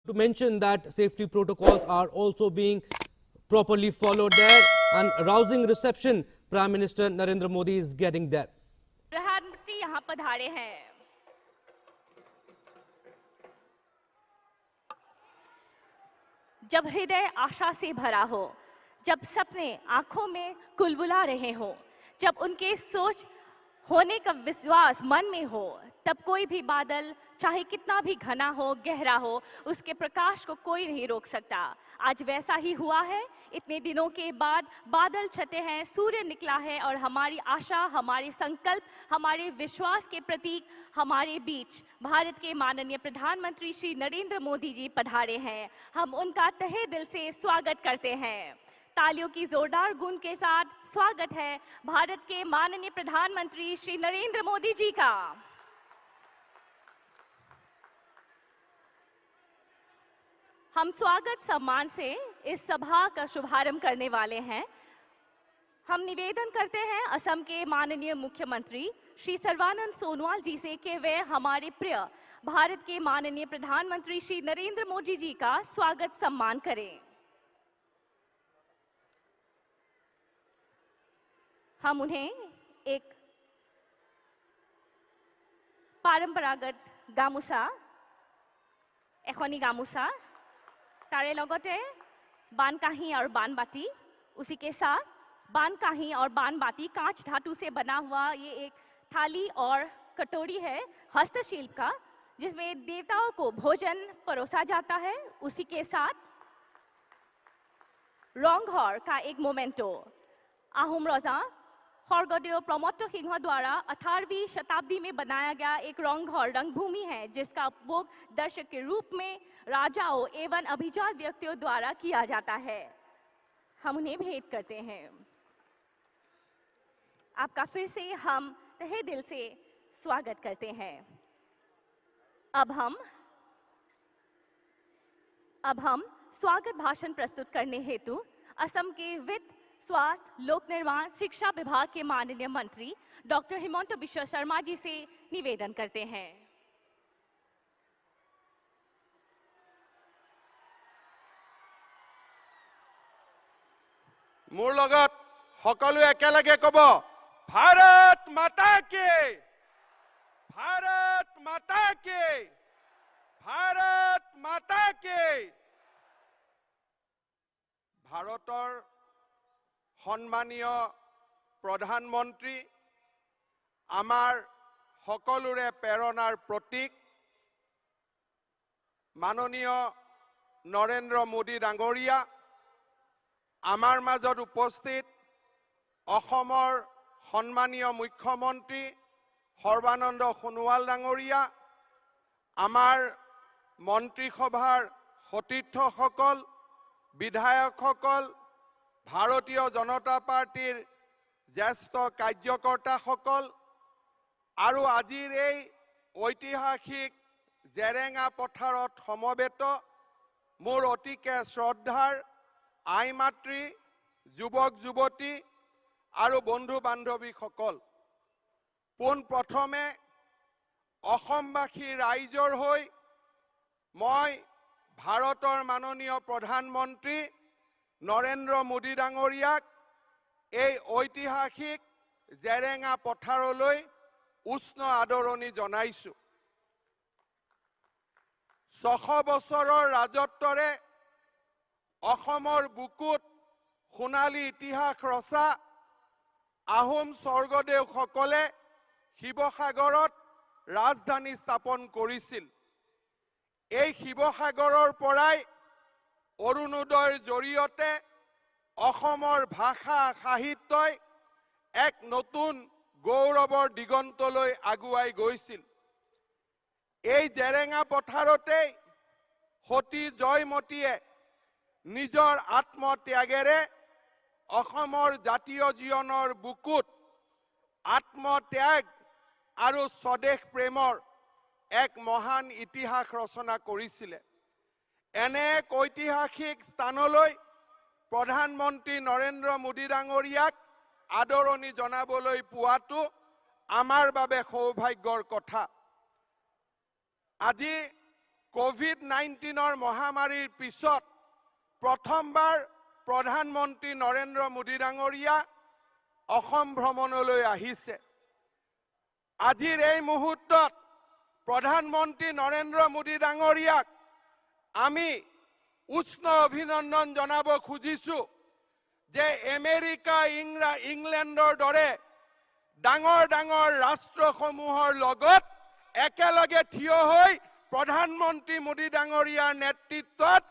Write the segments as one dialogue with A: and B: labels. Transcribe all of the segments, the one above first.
A: to mention that safety protocols are also being properly followed there, and rousing reception Prime Minister Narendra Modi is getting there.
B: प्रधानमंत्री यहाँ पधारे हैं। जब हृदय आशा से भरा हो, जब सपने आंखों में कुलबुला रहे हो, जब उनके सोच होने का विश्वास मन में हो, तब कोई भी बादल चाहे कितना भी घना हो, गहरा हो, उसके प्रकाश को कोई नहीं रोक सकता। आज वैसा ही हुआ है। इतने दिनों के बाद बादल छटे हैं, सूर्य निकला है और हमारी आशा, हमारे संकल्प, हमारे विश्वास के प्रतीक हमारे बीच भारत के माननीय प्रधानमंत्री श्री नरेंद्र मोदी जी पधारे हैं। हम उनका तहे दिल से स्वागत करते हैं। तालियों की जोरदार गूंज के साथ स्वागत है भारत के माननीय प्रधानमंत्री श्री नरेंद्र मोदी जी का। हम स्वागत सम्मान से इस सभा का शुभारंभ करने वाले हैं। हम निवेदन करते हैं असम के माननीय मुख्यमंत्री श्री सर्बानंद सोनोवाल जी से कि वे हमारे प्रिय भारत के माननीय प्रधानमंत्री श्री नरेंद्र मोदी जी का स्वागत सम्मान करें। हम उन्हें एक पारंपरागत गामोसा, एखनी गामोसा, तारे लगते बानकाही और बानबाटी, उसी के साथ बानकाही और बानबाटी कांच धातु से बना हुआ ये एक थाली और कटोरी है हस्तशिल्प का, जिसमें देवताओं को भोजन परोसा जाता है। उसी के साथ रोंगघर का एक मोमेंटो, आहूम राजा स्वर्गदेव प्रमोद सिंह द्वारा 18वीं शताब्दी में बनाया गया एक रोंगघर रंगभूमि है, जिसका उपभोग दर्शक के रूप में राजाओं एवं अभिजात व्यक्तियों द्वारा किया जाता है। हम उन्हें भेंट करते हैं। आपका फिर से हम तहे दिल से स्वागत करते हैं। अब हम स्वागत भाषण प्रस्तुत करने हेतु असम के वित्त, स्वास्थ्य, लोक निर्माण, शिक्षा विभाग के माननीय मंत्री डॉक्टर हिमंत बिश्व शर्मा जी से निवेदन करते हैं।
C: मोर लगत सकलो एकेलगे कब भारत माता के, भारत माता के, भारत माता के। भारतर सम्मानीय प्रधानमंत्री, आमार सकलोरे प्रेरणार प्रतीक माननीय नरेंद्र मोदी डांगरिया, आमार माजत उपस्थित अहोमर सम्मानीय मुख्यमंत्री सर्बानंद सोनोवाल डांगरिया, आमार मंत्रीसभार सतीर्थসকল, विधायकসকল, भारतीय जनता पार्टीर ज्येष्ठ कार्यकर्ताসকল और आजिर এই ऐतिहासिक जेरेंगा पथारत समवेत मोर अतिके श्रद्धार आई मातृ, युवक युवती और बंधु बान्धवीসকল, पोन प्रथमे अসমबासी राइजर হৈ मैं भारतर माननीय प्रधानमंत्री नरेंद्र मोदी डांगरियाक এই ऐतिहासिक जेरेंगा पथारলৈ उष्ण आदरणी जनाइछु। 600 বছৰৰ राजत्वरे অসমৰ বুকুত সোণালী ইতিহাস ৰচা আহোম স্বৰ্গদেউসকলে শিৱসাগৰত ৰাজধানী স্থাপন কৰিছিল। এই শিৱসাগৰৰ পৰাই অৰুণোদয়ৰ জৰিয়তে অসমৰ ভাষা সাহিত্যই এক নতুন গৌৰৱৰ দিগন্তলৈ আগুৱাই গৈছিল। এই জেৰেঙা পথাৰতেই সতী জয়মতীয়ে নিজৰ আত্মত্যাগেৰে অসমৰ জাতীয় জীৱনৰ বুকুত আত্মত্যাগ আৰু স্বদেশ প্ৰেমৰ এক মহান ইতিহাস ৰচনা কৰিছিলে। এনে এক ঐতিহাসিক স্থানলৈ प्रधानमंत्री नरेंद्र मोदी डांगरियाक आदरणी जनाबोलै पुआतो आमार बाबे सौभाग्यर कथा। আজি কোভিড-19 মহামাৰীৰ পিছত প্ৰথমবাৰ প্ৰধানমন্ত্ৰী নৰেন্দ্ৰ মোদী ডাঙৰীয়া অসম ভ্ৰমণলৈ আহিছে। আজিৰ এই মুহূৰ্তত প্ৰধানমন্ত্ৰী নৰেন্দ্ৰ মোদী ডাঙৰীয়াক আমি উষ্ণ অভিনন্দন জনাব খুজিছো যে আমেৰিকা ইংলেণ্ডৰ দৰে ডাঙৰ ডাঙৰ ৰাষ্ট্ৰসমূহৰ লগত একেলগে থিয় হৈ প্ৰধানমন্ত্ৰী মোদী ডাঙৰীয়াৰ নেতৃত্বত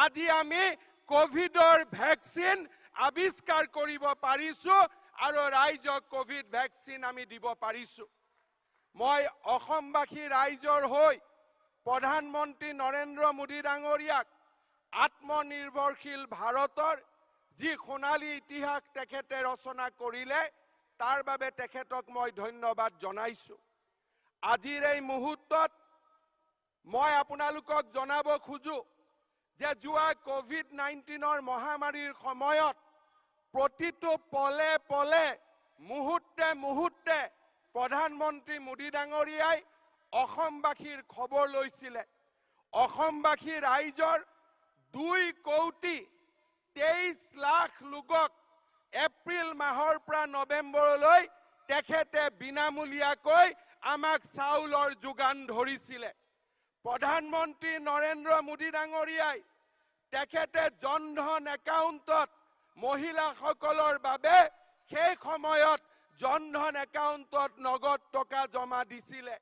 C: আজি আমি কোভিডৰ ভেকচিন আৱিষ্কাৰ কৰিব পাৰিছো আৰু ৰাইজক কোভিড ভেকচিন আমি দিব পাৰিছো। মই অসমবাসী ৰাইজৰ হৈ প্ৰধানমন্ত্ৰী নৰেন্দ্ৰ মোদী ডাঙৰীয়াক আত্মনিৰ্ভৰশীল ভাৰতৰ যি সোণালী ইতিহাস তেখেতে ৰচনা কৰিলে তাৰ বাবে তেখেতক মই ধন্যবাদ জনাইছো। আজিৰ এই মুহূৰ্তত মই আপোনালোকক জনাব খোজো যে যোৱা কোভিড-19 মহামাৰীৰ সময়ত প্ৰতিটো পলে পলে মুহূৰ্তে মুহূৰ্তে প্ৰধানমন্ত্ৰী মোদী ডাঙৰীয়াই অসমবাসীৰ খবৰ লৈছিলে। অসমবাসী ৰাইজৰ 2,23 লাখ লোকক এপ্ৰিল মাহৰ পৰা নৱেম্বৰলৈ তেখেতে বিনামূলীয়াকৈ আমাক চাউলৰ যোগান ধৰিছিলে। প্ৰধানমন্ত্ৰী নৰেন্দ্ৰ মোদী ডাঙৰীয়াই তেখেতে জনধন একাউণ্টত মহিলাসকলৰ বাবে সেই সময়ত জনধন একাউণ্টত নগদ টকা জমা দিছিলে।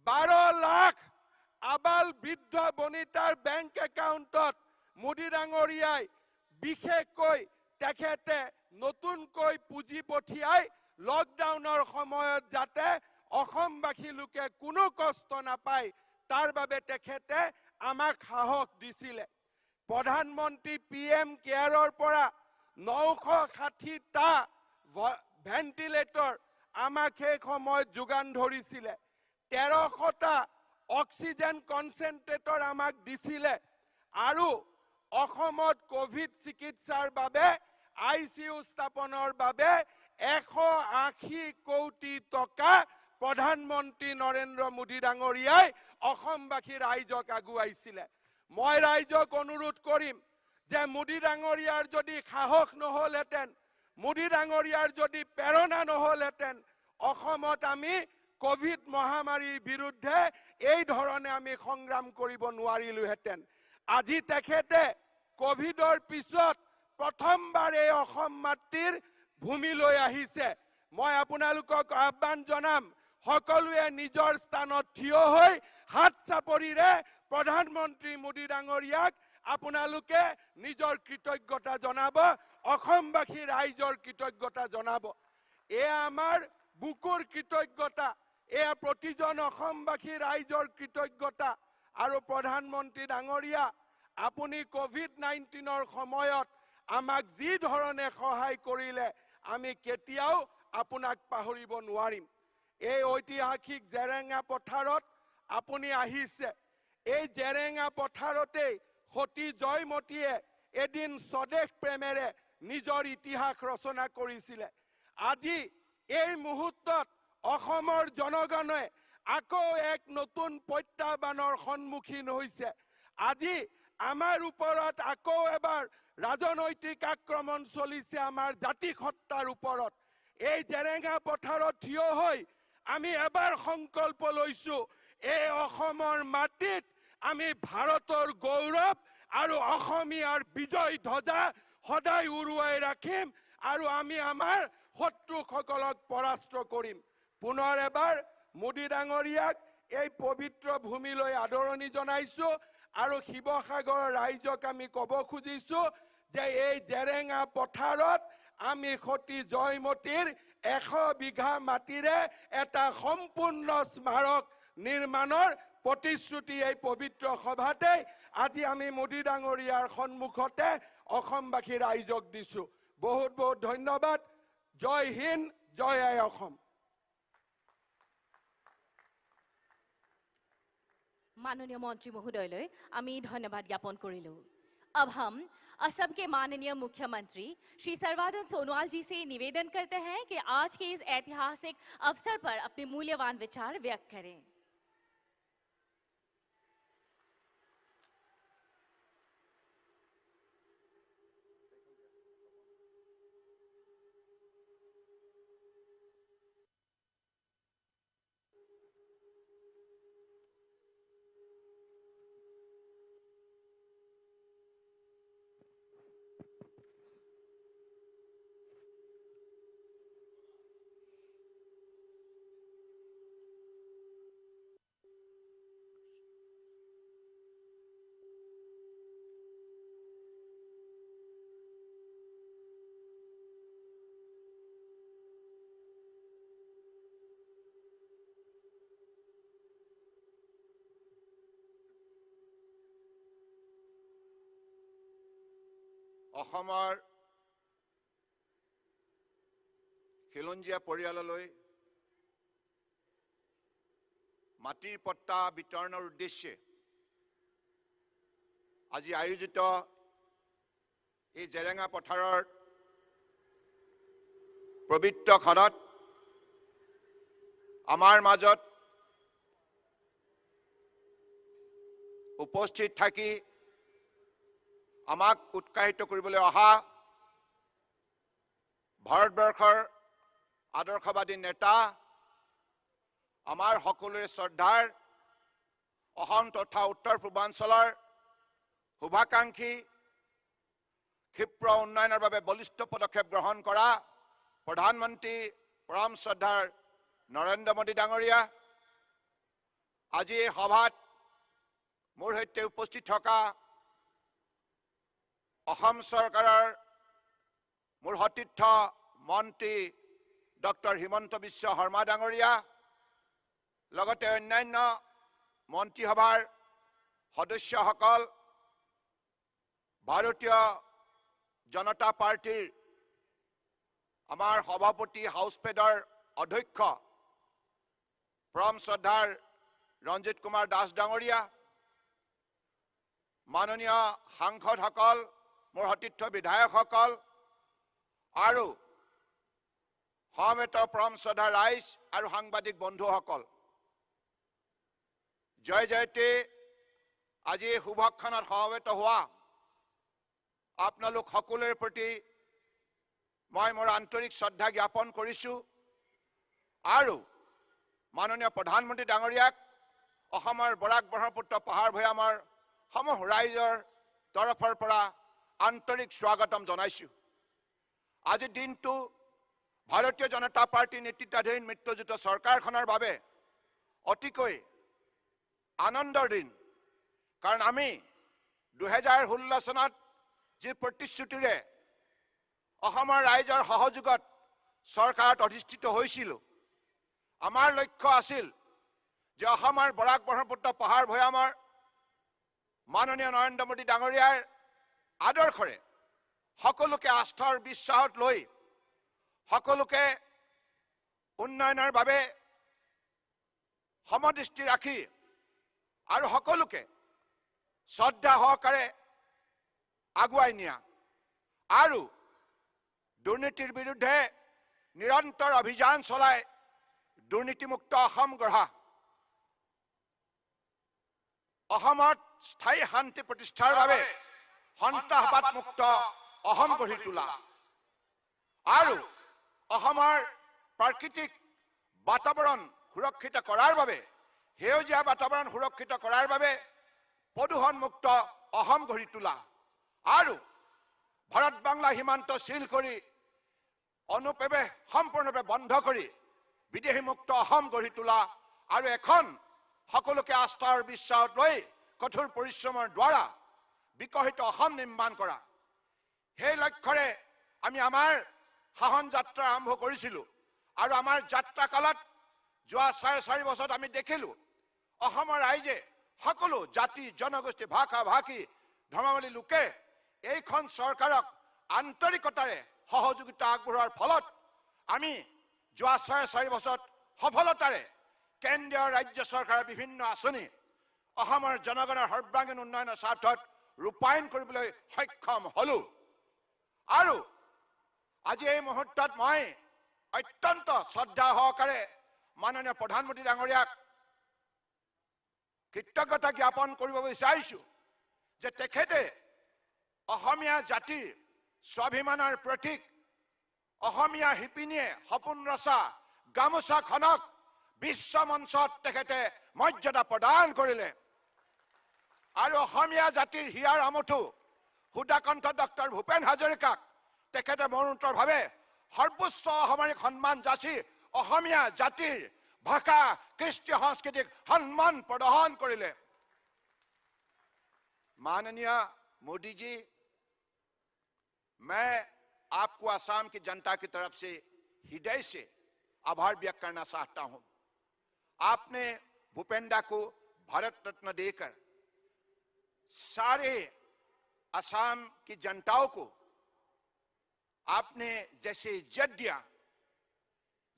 C: 12 লাখ আবাল বৃদ্ধ বনিতাৰ বেংক একাউণ্টত মোদী ডাঙৰীয়াই বিশেষকৈ তেখেতে নতুনকৈ পুঁজি পঠিয়াই লকডাউনৰ সময়ত যাতে অসমবাসী লোকে কোনো কষ্ট নাপায় তাৰ বাবে তেখেতে আমাক সাহস দিছিলে। প্ৰধানমন্ত্ৰী PM কেয়াৰৰ পৰা 960টা ভেন্টিলেটৰ আমাক সেই সময়ত যোগান ধৰিছিলে। 1300টা অক্সিজেন কনচেন্ট্ৰেটৰ আমাক দিছিলে আৰু অসমত কোভিড চিকিৎসাৰ বাবে ICU স্থাপনৰ বাবে 180 কোটি টকা প্ৰধানমন্ত্ৰী নৰেন্দ্ৰ মোদী ডাঙৰীয়াই অসমবাসী ৰাইজক আগুৱাইছিলে। মই ৰাইজক অনুৰোধ কৰিম যে মোদী ডাঙৰীয়াৰ যদি সাহস নহলহেঁতেন, মোদী ডাঙৰীয়াৰ যদি প্ৰেৰণা নহলহেঁতেন, অসমত আমি কোভিড মহামাৰীৰ বিৰুদ্ধে এই ধৰণে আমি সংগ্ৰাম কৰিব নোৱাৰিলোহেঁতেন। আজি তেখেতে কোভিডৰ পিছত প্ৰথমবাৰ এই অসম মাতৃৰ ভূমিলৈ আহিছে। মই আপোনালোকক আহ্বান জনাম সকলোৱে নিজৰ স্থানত থিয় হৈ হাত চাপৰিৰে প্ৰধানমন্ত্ৰী মোদী ডাঙৰীয়াক আপোনালোকে নিজৰ কৃতজ্ঞতা জনাব, অসমবাসী ৰাইজৰ কৃতজ্ঞতা জনাব। এয়া আমাৰ বুকুৰ কৃতজ্ঞতা, এয়া প্ৰতিজন অসমবাসী ৰাইজৰ কৃতজ্ঞতা। আৰু প্ৰধানমন্ত্ৰী ডাঙৰীয়া, আপুনি কোভিড-19 সময়ত আমাক যি ধৰণে সহায় কৰিলে আমি কেতিয়াও আপোনাক পাহৰিব নোৱাৰিম। এই ঐতিহাসিক জেৰেঙা পথাৰত আপুনি আহিছে। এই জেৰেঙা পথাৰতেই সতী জয়মতীয়ে এদিন স্বদেশ প্ৰেমেৰে নিজৰ ইতিহাস ৰচনা কৰিছিলে। আজি এই মুহূৰ্তত অসমৰ জনগণে আকৌ এক নতুন প্ৰত্যাহ্বানৰ সন্মুখীন হৈছে। আজি আমাৰ ওপৰত আকৌ এবাৰ ৰাজনৈতিক আক্ৰমণ চলিছে আমাৰ জাতিসত্তাৰ ওপৰত। এই জেৰেঙা পথাৰত থিয় হৈ আমি এবাৰ সংকল্প লৈছো, এই অসমৰ মাটিত আমি ভাৰতৰ গৌৰৱ আৰু অসমীয়াৰ বিজয় ধ্বজা সদায় উৰুৱাই ৰাখিম আৰু আমি আমাৰ শত্ৰুসকলক পৰাস্ত কৰিম। পুনৰ এবাৰ মোদী ডাঙৰীয়াক এই পবিত্ৰ ভূমিলৈ আদৰণি জনাইছো আৰু শিৱসাগৰৰ ৰাইজক আমি ক'ব খুজিছো যে এই জেৰেঙা পথাৰত আমি সতী জয়মতীৰ 100 বিঘা মাটিৰে এটা সম্পূৰ্ণ স্মাৰক নিৰ্মাণৰ প্ৰতিশ্ৰুতি এই পবিত্ৰ সভাতে আজি আমি মোদী ডাঙৰীয়াৰ সন্মুখতে অসমবাসী ৰাইজক দিছো। বহুত বহুত ধন্যবাদ। জয় হিন্দ, জয় আই অসম।
B: माननीय मंत्री महोदय आमी धन्यवाद ज्ञापन करिलो। अब हम असम के माननीय मुख्यमंत्री श्री सर्बानंद सोनोवाल जी से निवेदन करते हैं कि आज के इस ऐतिहासिक अवसर पर अपने मूल्यवान विचार व्यक्त करें।
D: অসমৰ খিলঞ্জীয়া পৰিয়াললৈ মাটিৰ পট্টা বিতৰণৰ উদ্দেশ্যে আজি আয়োজিত এই জেৰেঙা পথাৰৰ পবিত্ৰ ক্ষণত আমাৰ মাজত উপস্থিত থাকি আমাক উৎসাহিত কৰিবলৈ অহা ভাৰতবৰ্ষৰ আদৰ্শবাদী নেতা আমাৰ সকলোৰে শ্ৰদ্ধাৰ অসম তথা উত্তৰ পূৰ্বাঞ্চলৰ শুভাকাংক্ষী ক্ষিপ্ৰ উন্নয়নৰ বাবে বলিষ্ঠ পদক্ষেপ গ্ৰহণ কৰা প্ৰধানমন্ত্ৰী পৰম শ্ৰদ্ধাৰ নৰেন্দ্ৰ মোদী ডাঙৰীয়া আজি এই সভাত মোৰ সৈতে উপস্থিত থকা অসম চৰকাৰৰ মোৰ সতীৰ্থ মন্ত্ৰী ডক্টৰ হিমন্ত বিশ্ব শৰ্মা ডাঙৰীয়া লগতে অন্যান্য মন্ত্ৰীসভাৰ সদস্যসকল ভাৰতীয় জনতা পাৰ্টিৰ আমাৰ সভাপতি হাউচপেডৰ অধ্যক্ষ পৰম শ্ৰদ্ধাৰ ৰঞ্জিত কুমাৰ দাস ডাঙৰীয়া মাননীয় সাংসদসকল মোৰ সতীৰ্থ বিধায়কসকল আৰু সমবেত পৰম শ্ৰদ্ধা ৰাইজ আৰু সাংবাদিক বন্ধুসকল জয় জয়তে আজি শুভক্ষণত সমবেত হোৱা আপোনালোক সকলোৰে প্ৰতি মই মোৰ আন্তৰিক শ্ৰদ্ধা জ্ঞাপন কৰিছোঁ আৰু মাননীয় প্ৰধানমন্ত্ৰী ডাঙৰীয়াক অসমৰ বৰাক ব্ৰহ্মপুত্ৰ পাহাৰ ভৈয়ামৰ সমূহ ৰাইজৰ তৰফৰ পৰা আন্তৰিক স্বাগতম জনাইছোঁ। আজিৰ দিনটো ভাৰতীয় জনতা পাৰ্টীৰ নেতৃত্বাধীন মিত্ৰজোঁট চৰকাৰখনৰ বাবে অতিকৈ আনন্দৰ দিন, কাৰণ আমি 2016 চনত যি প্ৰতিশ্ৰুতিৰে অসমৰ ৰাইজৰ সহযোগত চৰকাৰত অধিষ্ঠিত হৈছিলোঁ, আমাৰ লক্ষ্য আছিল যে অসমৰ বৰাক ব্ৰহ্মপুত্ৰ পাহাৰ ভৈয়ামৰ মাননীয় নৰেন্দ্ৰ মোদী ডাঙৰীয়াৰ আদৰ্শৰে সকলোকে আস্থাৰ বিশ্বাসত লৈ সকলোকে উন্নয়নৰ বাবে সমদৃষ্টি ৰাখি আৰু সকলোকে শ্ৰদ্ধা সহকাৰে আগুৱাই নিয়া আৰু দুৰ্নীতিৰ বিৰুদ্ধে নিৰন্তৰ অভিযান চলাই দুৰ্নীতিমুক্ত অসম গঢ়া, অসমত স্থায়ী শান্তি প্ৰতিষ্ঠাৰ বাবে সন্ত্ৰাসবাদ মুক্ত অসম গঢ়ি তোলা আৰু অসমৰ প্ৰাকৃতিক বাতাবৰণ সুৰক্ষিত কৰাৰ বাবে সেউজীয়া বাতাবৰণ সুৰক্ষিত কৰাৰ বাবে প্ৰদূষণ মুক্ত অসম গঢ়ি তোলা আৰু ভাৰত বাংলা সীমান্ত চিল কৰি অনুপ্ৰৱেশ সম্পূৰ্ণৰূপে বন্ধ কৰি বিদেশী মুক্ত অসম গঢ়ি তোলা আৰু এখন সকলোকে আস্থাৰ বিশ্বাসত লৈ কঠোৰ পৰিশ্ৰমৰ দ্বাৰা বিকশিত অসম নিৰ্মাণ কৰা, সেই লক্ষ্যৰে আমি আমাৰ শাসন যাত্ৰা আৰম্ভ কৰিছিলোঁ আৰু আমাৰ যাত্ৰা কালত যোৱা 4.5 বছৰত আমি দেখিলোঁ অসমৰ ৰাইজে সকলো জাতি জনগোষ্ঠী ভাষা ভাষী ধৰ্মাৱলী লোকে এইখন চৰকাৰক আন্তৰিকতাৰে সহযোগিতা আগবঢ়োৱাৰ ফলত আমি যোৱা 4.5 বছৰত সফলতাৰে কেন্দ্ৰীয় ৰাজ্য চৰকাৰৰ বিভিন্ন আঁচনি অসমৰ জনগণৰ সৰ্বাংগীন উন্নয়নৰ স্বাৰ্থত ৰূপায়ণ কৰিবলৈ সক্ষম হলোঁ আৰু আজি এই মুহূৰ্তত মই অত্যন্ত শ্ৰদ্ধা সহকাৰে মাননীয় প্ৰধানমন্ত্ৰী ডাঙৰীয়াক কৃতজ্ঞতা জ্ঞাপন কৰিব বিচাৰিছোঁ যে তেখেতে অসমীয়া জাতিৰ স্বাভিমানৰ প্ৰতীক অসমীয়া শিপিনীয়ে সপোন ৰচা গামোচাখনক বিশ্ব মঞ্চত তেখেতে মৰ্যাদা প্ৰদান কৰিলে আৰু অসমীয়া জাতিৰ হিয়াৰ আমঠু সুধাকণ্ঠ ডক্টৰ ভূপেন হাজৰিকাক তেখেতে মৰণোত্তৰভাৱে সৰ্বোচ্চ অসামৰিক সন্মান যাচি অসমীয়া জাতিৰ ভাষা কৃষ্টি সংস্কৃতিক সন্মান প্ৰদান কৰিলে। माननीय मोदी जी, मैं आपको असम की जनता की तरफ से हृदय से आभार व्यक्त करना चाहता हूं। आपने भूपेंद्र को भारत रत्न देकर सारे असम की जनताओं को आपने जैसे इज्जत दिया,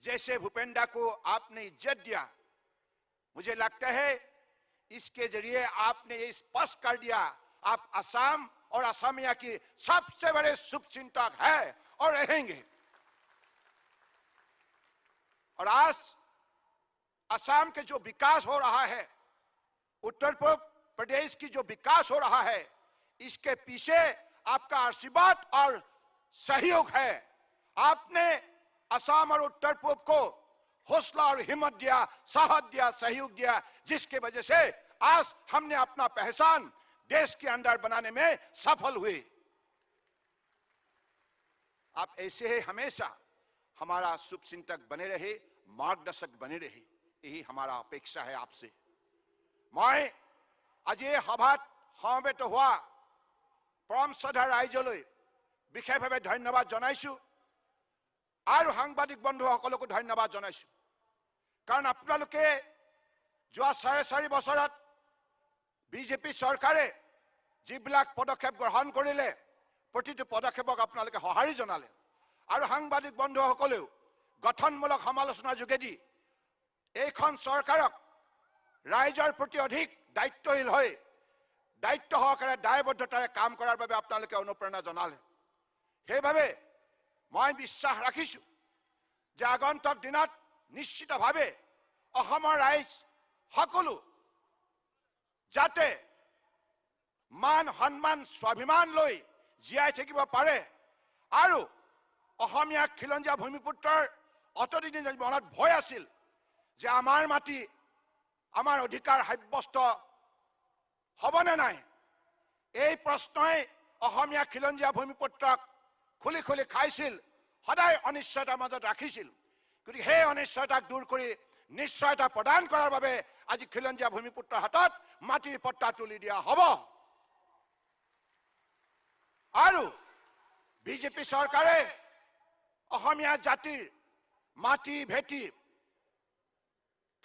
D: जैसे भूपेंद्र को आपने इज्जत दिया, मुझे लगता है इसके जरिए आपने ये स्पष्ट कर दिया आप असम और असमिया की सबसे बड़े शुभचिंतक है और रहेंगे। और आज असम के जो विकास हो रहा है, उत्तर प्रदेश की जो विकास हो रहा है, इसके पीछे आपका आशीर्वाद और सहयोग है। आपने असम और उत्तर पूर्व को हौसला और हिम्मत दिया, साहस दिया, सहयोग दिया, जिसके वजह से आज हमने अपना पहचान देश के अंदर बनाने में सफल हुए। आप ऐसे ही हमेशा हमारा शुभचिंतक बने रहे, मार्गदर्शक बने रहे, यही हमारा अपेक्षा है आपसे। मैं आज ये सभात समवेत हुआ परम श्रद्धा राइजলৈ বিশেষভাৱে ধন্যবাদ জনাইছো আৰু সাংবাদিক বন্ধুসকলকো ধন্যবাদ জনাইছো। কাৰণ আপোনালোকে যোৱা 4.5 বছৰত বিজেপি চৰকাৰে যিবিলাক পদক্ষেপ গ্ৰহণ কৰিলে, প্ৰতিটো পদক্ষেপক আপোনালোকে সঁহাৰি জনালে। আৰু সাংবাদিক বন্ধুসকলেও গঠনমূলক সমালোচনাৰ যোগেদি এইখন চৰকাৰক ৰাইজৰ প্ৰতি অধিক দায়িত্বশীল হৈ দায়িত্ব সহকাৰে দায়বদ্ধতাৰে কাম কৰাৰ বাবে আপোনালোকে অনুপ্ৰেৰণা জনালে। সেইভাৱে মই বিশ্বাস ৰাখিছো যে আগন্তুক দিনত নিশ্চিতভাৱে অসমৰ ৰাইজ সকলো যাতে মান সন্মান স্বাভিমান লৈ জীয়াই থাকিব পাৰে আৰু অসমীয়া খিলঞ্জীয়া ভূমিপুত্ৰৰ অতদিন মনত ভয় আছিল যে আমাৰ মাটি আমাৰ অধিকাৰ সাব্যস্ত হ'বনে নাই। এই প্ৰশ্নই অসমীয়া খিলঞ্জীয়া ভূমিপুত্ৰক খুলি খুলি খাইছিল, সদায় অনিশ্চয়তাৰ মাজত ৰাখিছিল। গতিকে সেই অনিশ্চয়তাক দূৰ কৰি নিশ্চয়তা প্ৰদান কৰাৰ বাবে আজি খিলঞ্জীয়া ভূমিপুত্ৰৰ হাতত মাটিৰ পট্টা তুলি দিয়া হ'ব। আৰু বিজেপি চৰকাৰে অসমীয়া জাতিৰ মাটি ভেটি,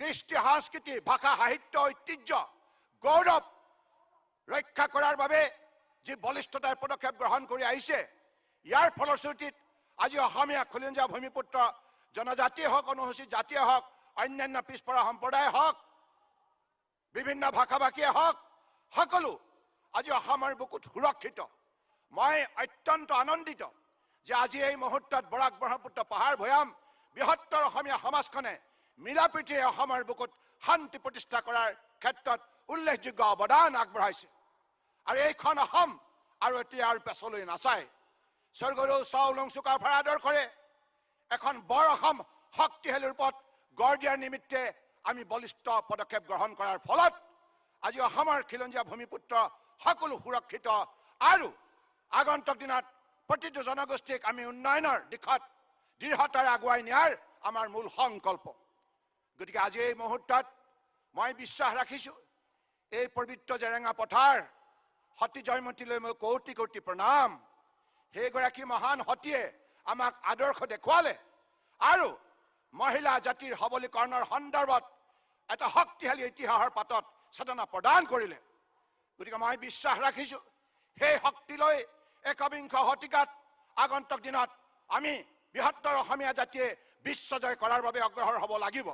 D: কৃষ্টি সংস্কৃতি, ভাষা সাহিত্য ঐতিহ্য গৌৰৱ ৰক্ষা কৰাৰ বাবে যি বলিষ্ঠতাৰ পদক্ষেপ গ্ৰহণ কৰি আহিছে, ইয়াৰ ফলশ্ৰুতিত আজি অসমীয়া খিলঞ্জীয়া ভূমিপুত্ৰ জনজাতিয়ে হওক, অনুসূচিত জাতিয়ে হওক, অন্যান্য পিছপৰা সম্প্ৰদায়ে হওক, বিভিন্ন ভাষা ভাষীয়ে হওক, সকলো আজি অসমৰ বুকুত সুৰক্ষিত। মই অত্যন্ত আনন্দিত যে আজি এই মুহূৰ্তত বৰাক ব্ৰহ্মপুত্ৰ পাহাৰ ভৈয়াম বৃহত্তৰ অসমীয়া সমাজখনে মিলাপ্ৰীতিৰে অসমৰ বুকুত শান্তি প্ৰতিষ্ঠা কৰাৰ ক্ষেত্ৰত উল্লেখযোগ্য অৱদান আগবঢ়াইছে। আৰু এইখন অসম আৰু এতিয়া আৰু পেছলৈ নাচায়। স্বৰ্গদেউ চাওলুং চুকাফাৰ আদৰ্শৰে এখন বৰ অসম শক্তিশালী ৰূপত গঢ় দিয়াৰ নিমিত্তে আমি বলিষ্ঠ পদক্ষেপ গ্ৰহণ কৰাৰ ফলত আজি অসমৰ খিলঞ্জীয়া ভূমিপুত্ৰ সকলো সুৰক্ষিত আৰু আগন্তুক দিনত প্ৰতিটো জনগোষ্ঠীক আমি উন্নয়নৰ দিশত দৃঢ়তাৰে আগুৱাই নিয়াৰ আমাৰ মূল সংকল্প। গতিকে আজি এই মুহূৰ্তত মই বিশ্বাস ৰাখিছো এই পবিত্ৰ জেৰেঙা পথাৰ সতী জয়মতীলৈ মই কোটি কোটি প্ৰণাম। সেইগৰাকী মহান সতীয়ে আমাক আদৰ্শ দেখুৱালে আৰু মহিলা জাতিৰ সবলীকৰণৰ সন্দৰ্ভত এটা শক্তিশালী ইতিহাসৰ পাতত চেতনা প্ৰদান কৰিলে। গতিকে মই বিশ্বাস ৰাখিছো সেই শক্তিলৈ একবিংশ শতিকাত আগন্তুক দিনত আমি বৃহত্তৰ অসমীয়া জাতিয়ে বিশ্বজয় কৰাৰ বাবে অগ্ৰসৰ হ'ব লাগিব।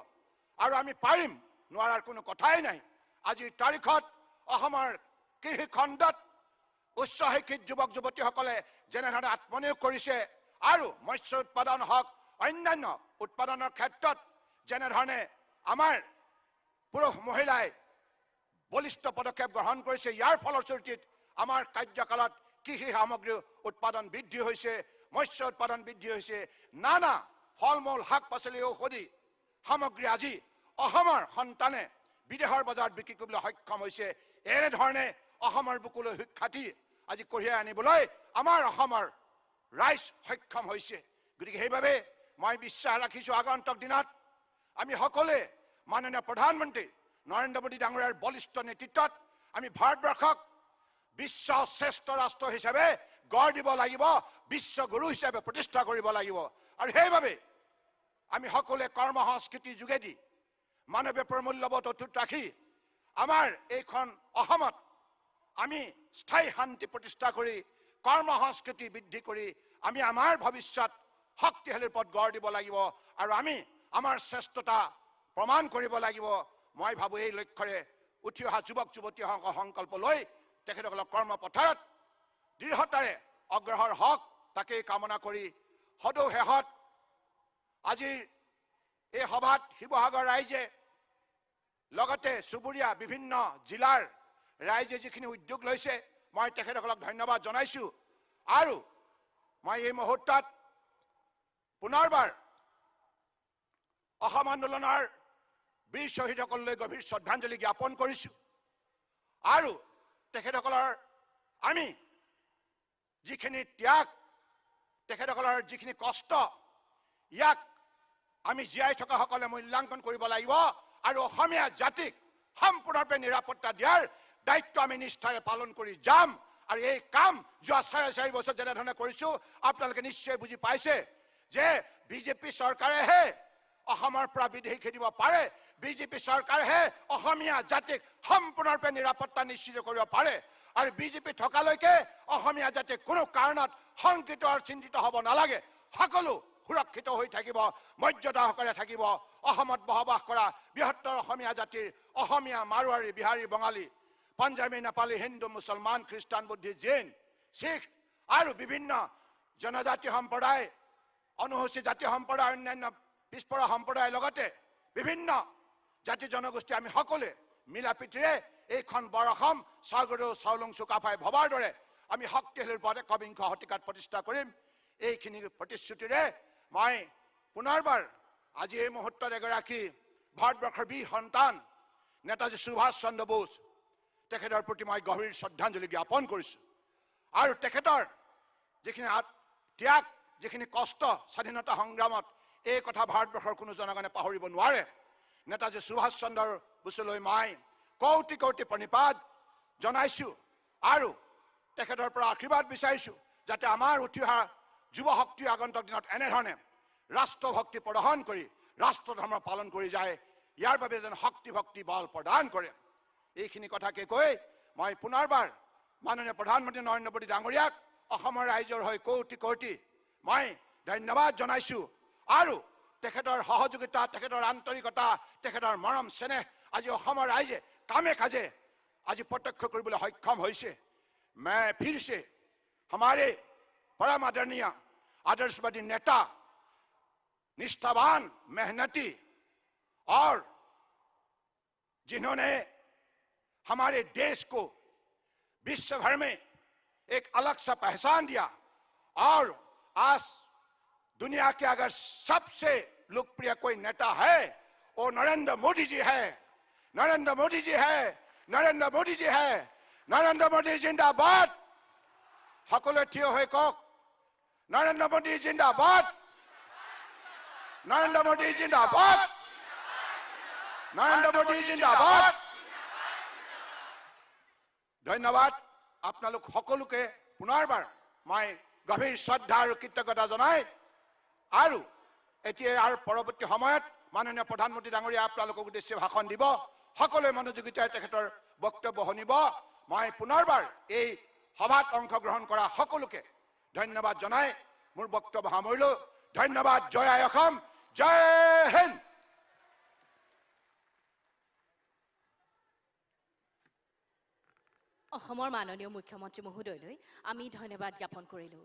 D: আৰু আমি পাৰিম, নোৱাৰাৰ কোনো কথাই নাই। আজিৰ তাৰিখত অসমৰ কৃষি খণ্ডত উচ্চ শিক্ষিত যুৱক যুৱতীসকলে যেনেধৰণে আত্মনিয়োগ কৰিছে আৰু মৎস্য উৎপাদন হওক, অন্যান্য উৎপাদনৰ ক্ষেত্ৰত যেনেধৰণে আমাৰ পুৰুষ মহিলাই বলিষ্ঠ পদক্ষেপ গ্ৰহণ কৰিছে, ইয়াৰ ফলশ্ৰুতিত আমাৰ কাৰ্যকালত কৃষি সামগ্ৰী উৎপাদন বৃদ্ধি হৈছে, মৎস্য উৎপাদন বৃদ্ধি হৈছে, নানা ফল মূল শাক পাচলি ঔষধি সামগ্ৰী আজি অসমৰ সন্তানে বিদেশৰ বজাৰত বিক্ৰী কৰিবলৈ সক্ষম হৈছে। এনেধৰণে অসমৰ বুকুলৈ সুখ্যাতি আজি কঢ়িয়াই আনিবলৈ আমাৰ অসমৰ ৰাইজ সক্ষম হৈছে। গতিকে সেইবাবে মই বিশ্বাস ৰাখিছো আগন্তুক দিনত আমি সকলোৱে মাননীয় প্ৰধানমন্ত্ৰী নৰেন্দ্ৰ মোদী ডাঙৰীয়াৰ বলিষ্ঠ নেতৃত্বত আমি ভাৰতবৰ্ষক বিশ্ব শ্ৰেষ্ঠ ৰাষ্ট্ৰ হিচাপে গঢ় দিব লাগিব, বিশ্বগুৰু হিচাপে প্ৰতিষ্ঠা কৰিব লাগিব। আৰু সেইবাবে আমি সকলোৱে কৰ্ম সংস্কৃতিৰ যোগেদি মানৱীয় প্ৰমূল্যবোধ অটুট ৰাখি আমাৰ এইখন অসমত আমি স্থায়ী শান্তি প্ৰতিষ্ঠা কৰি কৰ্ম সংস্কৃতি বৃদ্ধি কৰি আমি আমাৰ ভৱিষ্যত শক্তিশালী পথ গঢ় দিব লাগিব আৰু আমি আমাৰ শ্ৰেষ্ঠতা প্ৰমাণ কৰিব লাগিব। মই ভাবো এই লক্ষ্যৰে উঠি অহা যুৱক যুৱতীসকলৰ সংকল্প লৈ তেখেতসকলক কৰ্মপথাৰত দৃঢ়তাৰে অগ্ৰসৰ হওক তাকেই কামনা কৰি সদৌ শেষত আজিৰ এই সভাত শিৱসাগৰ ৰাইজে লগতে চুবুৰীয়া বিভিন্ন জিলাৰ ৰাইজে যিখিনি উদ্যোগ লৈছে মই তেখেতসকলক ধন্যবাদ জনাইছো আৰু মই এই মুহূৰ্তত পুনৰবাৰ অসম আন্দোলনৰ বীৰ শ্বহীদসকললৈ গভীৰ শ্ৰদ্ধাঞ্জলি জ্ঞাপন কৰিছো আৰু তেখেতসকলৰ আমি যিখিনি ত্যাগ তেখেতসকলৰ যিখিনি কষ্ট ইয়াক আমি জীয়াই থকা সকলে মূল্যাংকন কৰিব লাগিব আৰু অসমীয়া জাতিক সম্পূৰ্ণৰূপে নিৰাপত্তা দিয়াৰ দায়িত্ব আমি নিষ্ঠাৰে পালন কৰি যাম আৰু এই কাম যোৱা 4.5 বছৰ যেনেধৰণে কৰিছো আপোনালোকে নিশ্চয় বুজি পাইছে যে বিজেপি চৰকাৰেহে অসমৰ পৰা বিদেশী খেদিব পাৰে বিজেপি চৰকাৰেহে অসমীয়া জাতিক সম্পূৰ্ণৰূপে নিৰাপত্তা নিশ্চিত কৰিব পাৰে আৰু বিজেপি থকালৈকে অসমীয়া জাতিক কোনো কাৰণত শংকিত আৰু চিন্তিত হ'ব নালাগে সকলো সুৰক্ষিত হৈ থাকিব মৰ্যাদাসকলে থাকিব অসমত বসবাস কৰা বৃহত্তৰ অসমীয়া জাতিৰ অসমীয়া মাৰোৱাৰী বিহাৰী বঙালী পাঞ্জাবী নেপালী হিন্দু মুছলমান খ্ৰীষ্টান বুদ্ধিষ্ট জৈন শিখ আৰু বিভিন্ন জনজাতি সম্প্ৰদায় অনুসূচিত জাতি সম্প্ৰদায় অন্যান্য পিছপৰা সম্প্ৰদায়ৰ লগতে বিভিন্ন জাতি জনগোষ্ঠী আমি সকলোৱে মিলা প্ৰীতিৰে এইখন বৰ অসম স্বৰ্গদেউ চাওলুং চুকাফাই ভবাৰ দৰে আমি শক্তিশালী ৰূপত একবিংশ শতিকাত প্ৰতিষ্ঠা কৰিম এইখিনি প্ৰতিশ্ৰুতিৰে মই পুনৰবাৰ আজি এই মুহূৰ্তত এগৰাকী ভাৰতবৰ্ষৰ বীৰ সন্তান নেতাজী সুভাষ চন্দ্ৰ বোস তেখেতৰ প্ৰতি মই গভীৰ শ্ৰদ্ধাঞ্জলি জ্ঞাপন কৰিছো আৰু তেখেতৰ যিখিনি ত্যাগ যিখিনি কষ্ট স্বাধীনতা সংগ্ৰামত এই কথা ভাৰতবৰ্ষৰ কোনো জনগণে পাহৰিব নোৱাৰে নেতাজী সুভাষ চন্দ্ৰ বোসলৈ মই কোটি কোটি প্ৰণিপাত জনাইছো আৰু তেখেতৰ পৰা আশীৰ্বাদ বিচাৰিছো যাতে আমাৰ উঠি অহা যুৱ শক্তি আগন্তুক দিনত এনেধৰণে ৰাষ্ট্ৰভক্তি প্ৰদৰ্শন কৰি ৰাষ্ট্ৰ ধৰ্ম পালন কৰি যায় ইয়াৰ বাবে যেন শক্তি ভক্তি বল প্ৰদান কৰে এইখিনি কথাকে কৈ মই পুনৰবাৰ মাননীয় প্ৰধানমন্ত্ৰী নৰেন্দ্ৰ মোদী ডাঙৰীয়াক অসমৰ ৰাইজৰ হৈ কোটি কোটি মই ধন্যবাদ জনাইছো আৰু তেখেতৰ সহযোগিতা তেখেতৰ আন্তৰিকতা তেখেতৰ মৰম স্নেহ আজি অসমৰ ৰাইজে কামে কাজে আজি প্ৰত্যক্ষ কৰিবলৈ সক্ষম হৈছে मैं फिर से हमारे परम आदरणीय आदर्शवादी नेता निष्ठावान मेहनती और जिन्होंने हमारे देश को विश्व भर में एक अलग सा पहचान दिया और आज दुनिया के अगर सबसे लोकप्रिय कोई नेता है वो नरेंद्र मोदी जी है नरेंद्र मोदी जी है नरेंद्र मोदी जी है नरेंद्र मोदी जिंदाबाद সকলোৱে থিয় হৈ কওক নৰেন্দ্ৰ মোদী জিন্দাবাদ নৰেন্দ্ৰ মোদী জিন্দাবাদ নৰেন্দ্ৰ মোদী জিন্দাবাদ ধন্যবাদ আপোনালোক সকলোকে পুনৰবাৰ মই গভীৰ শ্ৰদ্ধা আৰু কৃতজ্ঞতা জনাই আৰু এতিয়া আৰু পৰৱৰ্তী সময়ত মাননীয় প্ৰধানমন্ত্ৰী ডাঙৰীয়া আপোনালোকক উদ্দেশ্যে ভাষণ দিব সকলোৱে মনোযোগিতাৰে তেখেতৰ বক্তব্য শুনিব মই পুনৰবাৰ এই সভাত অংশগ্ৰহণ কৰা সকলোকে ধন্যবাদ জনাই মোৰ বক্তব্য সামৰিলো ধন্যবাদ জয় আই অসম জয় হিন্দ
B: অসমৰ माननीय मुख्यमंत्री महोदय आमी धन्यवाद ज्ञापन करिलो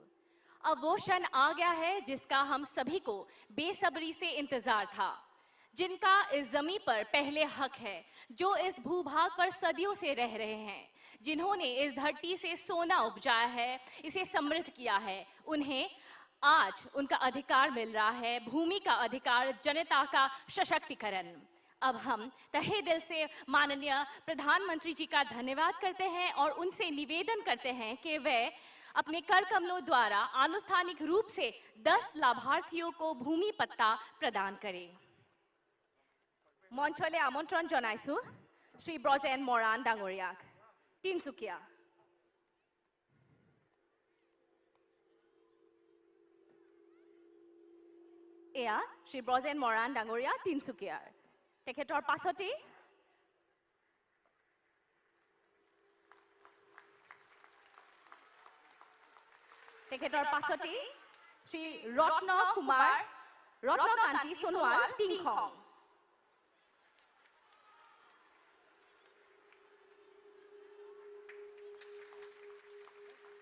B: अब वो क्षण आ गया है जिसका हम सभी को बेसब्री से इंतजार था जिनका इस जमीन पर पहले हक है जो इस भूभाग पर सदियों से रह रहे हैं जिन्होंने इस धरती से सोना उपजाया है इसे समृद्ध किया है उन्हें आज उनका अधिकार मिल रहा है भूमि का अधिकार जनता का सशक्तिकरण अब हम तहे दिल से माननीय प्रधानमंत्री जी का धन्यवाद करते हैं और उनसे निवेदन करते हैं कि वे अपने कर कमलों द्वारा आनुष्ठानिक रूप से 10 लाभार्थियों को भूमि पट्टा प्रदान करें मंचले आमंत्रण जनाइछु श्री ब्रजेन मरान डांगरियाक तिनसुकिया एया श्री ब्रजेन मरान डांगरिया तिनसुकिया तेखेतर पाछते তেখেতৰ পাছতে শ্ৰী ৰত্নকান্তি সোণোৱাল টিংখং।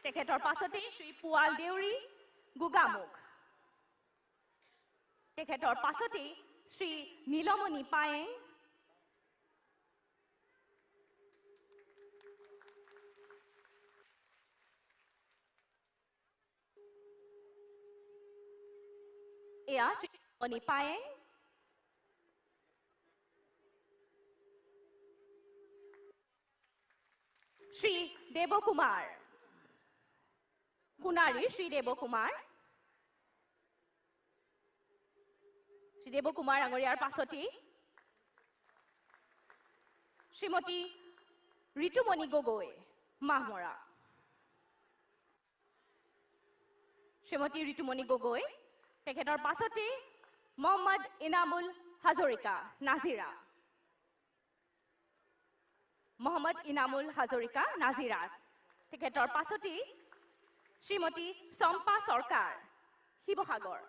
B: তেখেতৰ পাছতে শ্ৰী পুৱাল দেউৰী গোগামুখ। তেখেতৰ পাছতে শ্ৰী নীলমণি পায়েং। এয়া শ্ৰী নীলমণি পায়েং। শ্ৰী দেৱকুমাৰ সোণাৰীৰ শ্ৰী দেৱকুমাৰ। শ্ৰী দেৱকুমাৰ আঙৰীয়াৰ পাছতে শ্ৰীমতী ঋতুমণি গগৈ মাহমৰা। শ্ৰীমতী ঋতুমণি গগৈ। তেখেতৰ পাছতে মহম্মদ ইনামুল হাজৰিকা নাজিৰা। মহম্মদ ইনামুল হাজৰিকা নাজিৰা। তেখেতৰ পাছতে শ্ৰীমতী চম্পা চৰকাৰ শিৱসাগৰ।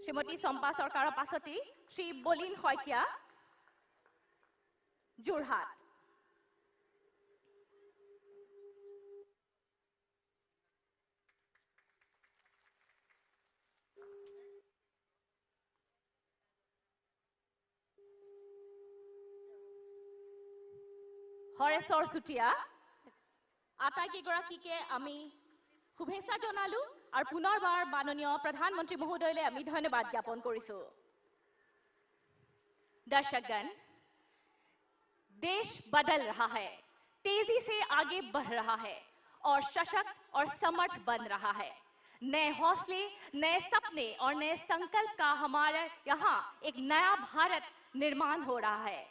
B: শ্ৰীমতী চম্পা চৰকাৰৰ পাছতে শ্ৰী বলিন শইকীয়া যোৰহাট। হৰেশ্বৰ চুতীয়া। আটাইকেইগৰাকীকে আমি শুভেচ্ছা জনালো আৰু পুনৰবাৰ মাননীয় প্ৰধানমন্ত্ৰী মহোদয়লৈ আমি ধন্যবাদ জ্ঞাপন কৰিছো। दर्शकगण, देश बदल रहा है, तेजी से आगे बढ़ रहा है और सशक्त और समर्थ बन रहा है। नए हौसले, नए सपने और नए संकल्प का हमारे यहाँ एक नया भारत निर्माण हो रहा है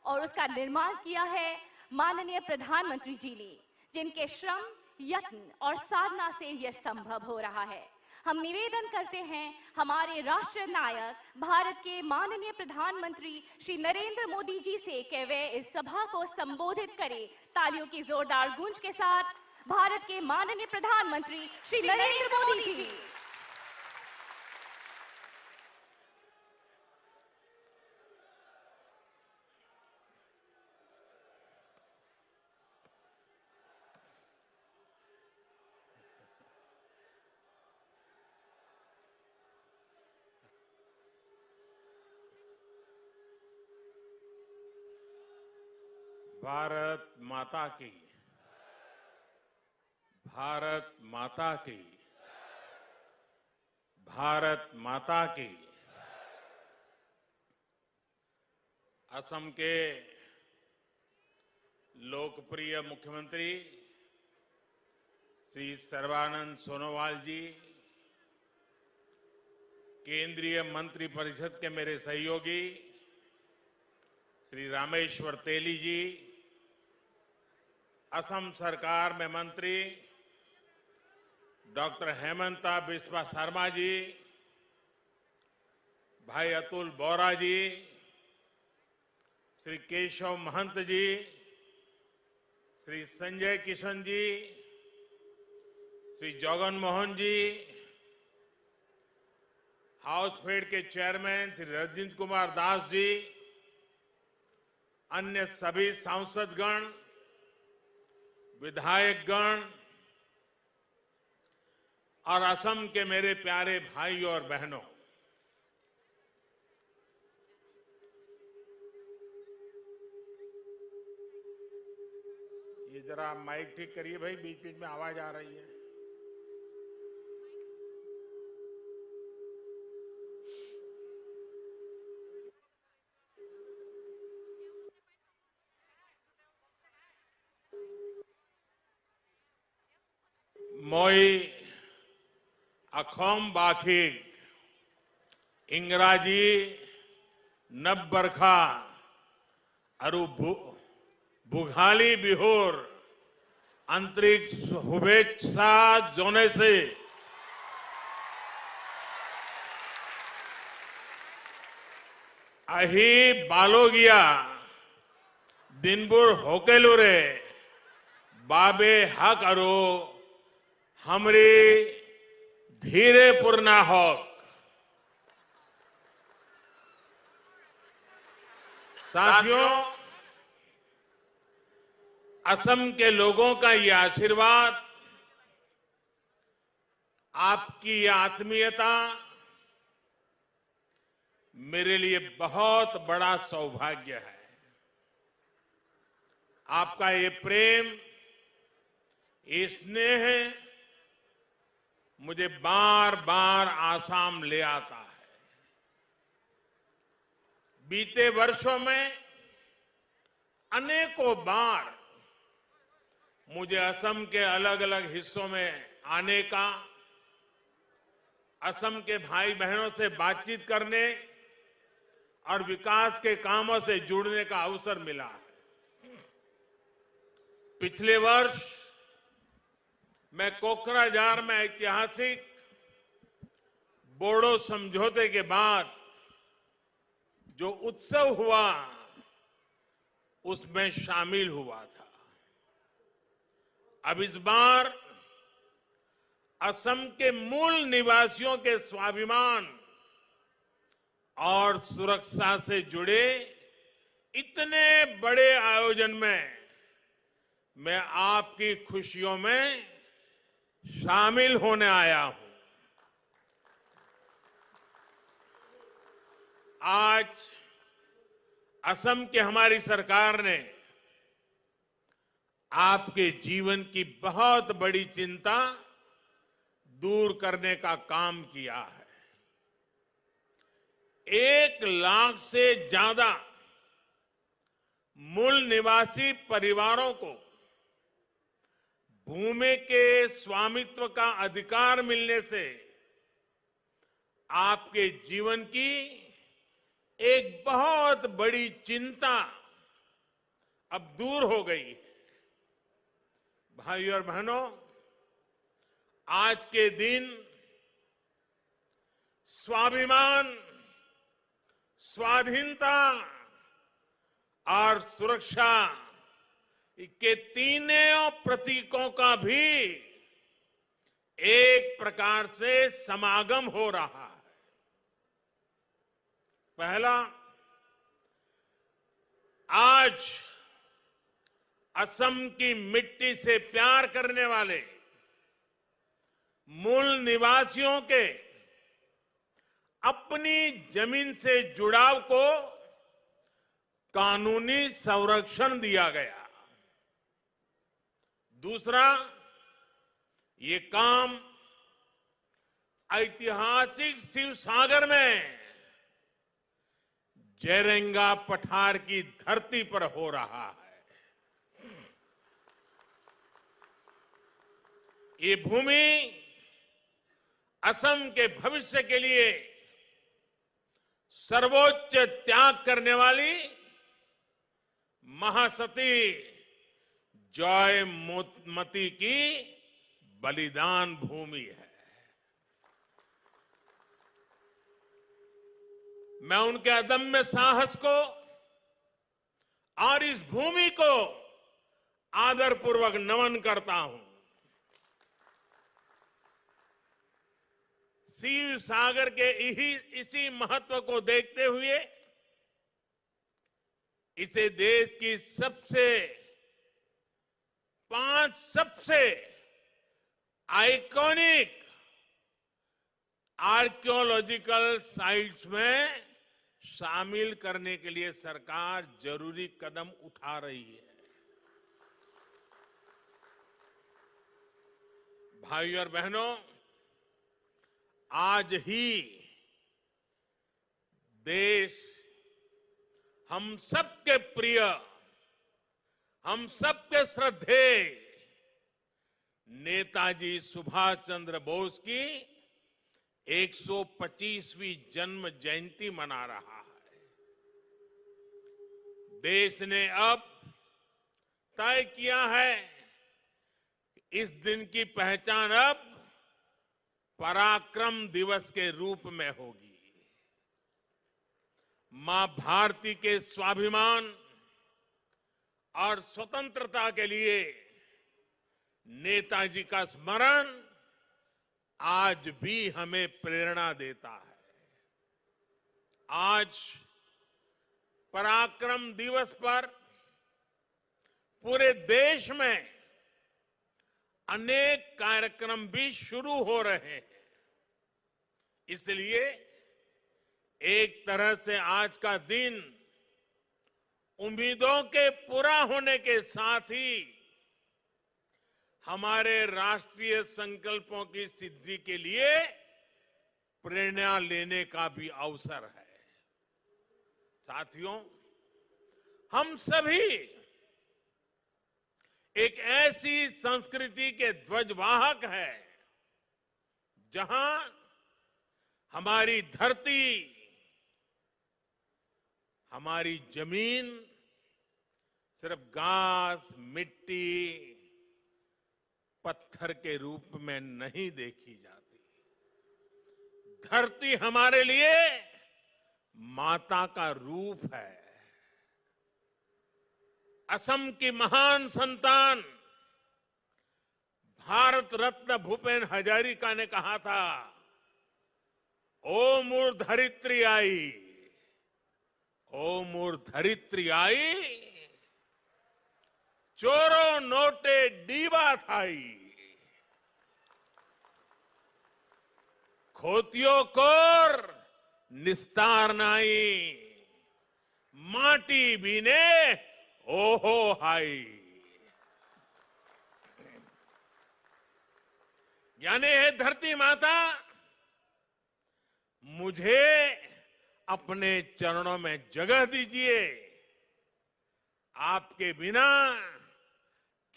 B: और उसका निर्माण किया है माननीय प्रधानमंत्री जी ने, जिनके श्रम, यत्न और साधना से यह संभव हो रहा है। हम निवेदन करते हैं हमारे राष्ट्र नायक भारत के माननीय प्रधानमंत्री श्री नरेंद्र मोदी जी से कि वे इस सभा को संबोधित करें। तालियों की जोरदार गूंज के साथ भारत के माननीय प्रधानमंत्री श्री नरेंद्र मोदी जी।
E: भारत माता की, भारत माता की, भारत माता की। असम के लोकप्रिय मुख्यमंत्री श्री सर्बानंद सोनोवाल जी, केंद्रीय मंत्रिपरिषद के मेरे सहयोगी श्री रामेश्वर तेली जी, असम सरकार में मंत्री डॉक्टर हेमंता बिस्वा शर्मा जी, भाई अतुल बोरा जी, श्री केशव महंत जी, श्री संजय किशन जी, श्री जगन मोहन जी, हाउसफेड के चेयरमैन श्री रजिंद्र कुमार दास जी, अन्य सभी सांसदगण, विधायकगण और असम के मेरे प्यारे भाइयों और बहनों, ये जरा माइक ठीक करिए भाई, बीच बीच में आवाज आ रही है। মই অসম বাসীক ইংৰাজী নৱবৰ্ষ আৰু ভোগালী বিহুৰ আন্তৰিক শুভেচ্ছা জনাইছে। আহি পালগীয়া দিনবোৰ সকলোৰে बाबे हक अरो हमरे धीरे पुरना हक। साथियों, असम के लोगों का ये आशीर्वाद, आपकी ये आत्मीयता मेरे लिए बहुत बड़ा सौभाग्य है। आपका ये प्रेम, ये स्नेह मुझे बार बार आसाम ले आता है। बीते वर्षों में अनेकों बार मुझे असम के अलग अलग हिस्सों में आने का, असम के भाई बहनों से बातचीत करने और विकास के कामों से जुड़ने का अवसर मिला है। पिछले वर्ष मैं कोकराझार में ऐतिहासिक बोडो समझौते के बाद जो उत्सव हुआ उसमें शामिल हुआ था। अब इस बार असम के मूल निवासियों के स्वाभिमान और सुरक्षा से जुड़े इतने बड़े आयोजन में मैं आपकी खुशियों में शामिल होने आया हूं। आज असम की हमारी सरकार ने आपके जीवन की बहुत बड़ी चिंता दूर करने का काम किया है। 1 लाख से ज्यादा मूल निवासी परिवारों को भूमि के स्वामित्व का अधिकार मिलने से आपके जीवन की एक बहुत बड़ी चिंता अब दूर हो गई है। भाइयों और बहनों, आज के दिन स्वाभिमान, स्वाधीनता और सुरक्षा के तीनों प्रतीकों का भी एक प्रकार से समागम हो रहा है। पहला, आज असम की मिट्टी से प्यार करने वाले मूल निवासियों के अपनी जमीन से जुड़ाव को कानूनी संरक्षण दिया गया। दूसरा, ये काम ऐतिहासिक शिवसागर में जेरेंगा पठार की धरती पर हो रहा है। ये भूमि असम के भविष्य के लिए सर्वोच्च त्याग करने वाली महासती जयमती की बलिदान भूमि है। मैं उनके अदम्य साहस को और इस भूमि को आदरपूर्वक नमन करता हूं। शिव सागर के इसी महत्व को देखते हुए इसे देश की 5 सबसे आइकॉनिक आर्कियोलॉजिकल साइट्स में शामिल करने के लिए सरकार जरूरी कदम उठा रही है। भाइयों और बहनों, आज ही देश हम सबके प्रिय, हम सबके श्रद्धेय नेताजी सुभाष चंद्र बोस की 125वीं जन्म जयंती मना रहा है। देश ने अब तय किया है कि इस दिन की पहचान अब पराक्रम दिवस के रूप में होगी। मां भारती के स्वाभिमान और स्वतंत्रता के लिए नेताजी का स्मरण आज भी हमें प्रेरणा देता है। आज पराक्रम दिवस पर पूरे देश में अनेक कार्यक्रम भी शुरू हो रहे हैं। इसलिए एक तरह से आज का दिन उम्मीदों के पूरा होने के साथ ही हमारे राष्ट्रीय संकल्पों की सिद्धि के लिए प्रेरणा लेने का भी अवसर है। साथियों, हम सभी एक ऐसी संस्कृति के ध्वजवाहक हैं जहां हमारी धरती, हमारी जमीन सिर्फ घास, मिट्टी, पत्थर के रूप में नहीं देखी जाती। धरती हमारे लिए माता का रूप है। असम की महान संतान भारत रत्न भूपेन हजारिका ने कहा था, ओ मोर धरित्री आई, ओ मोर धरित्री आई, चोरो नोटे डीबा थाई, खोतियो कोर निस्तार नाई, माटी बीने ओहो हाई। यानी है धरती माता, मुझे अपने चरणों में जगह दीजिए। आपके बिना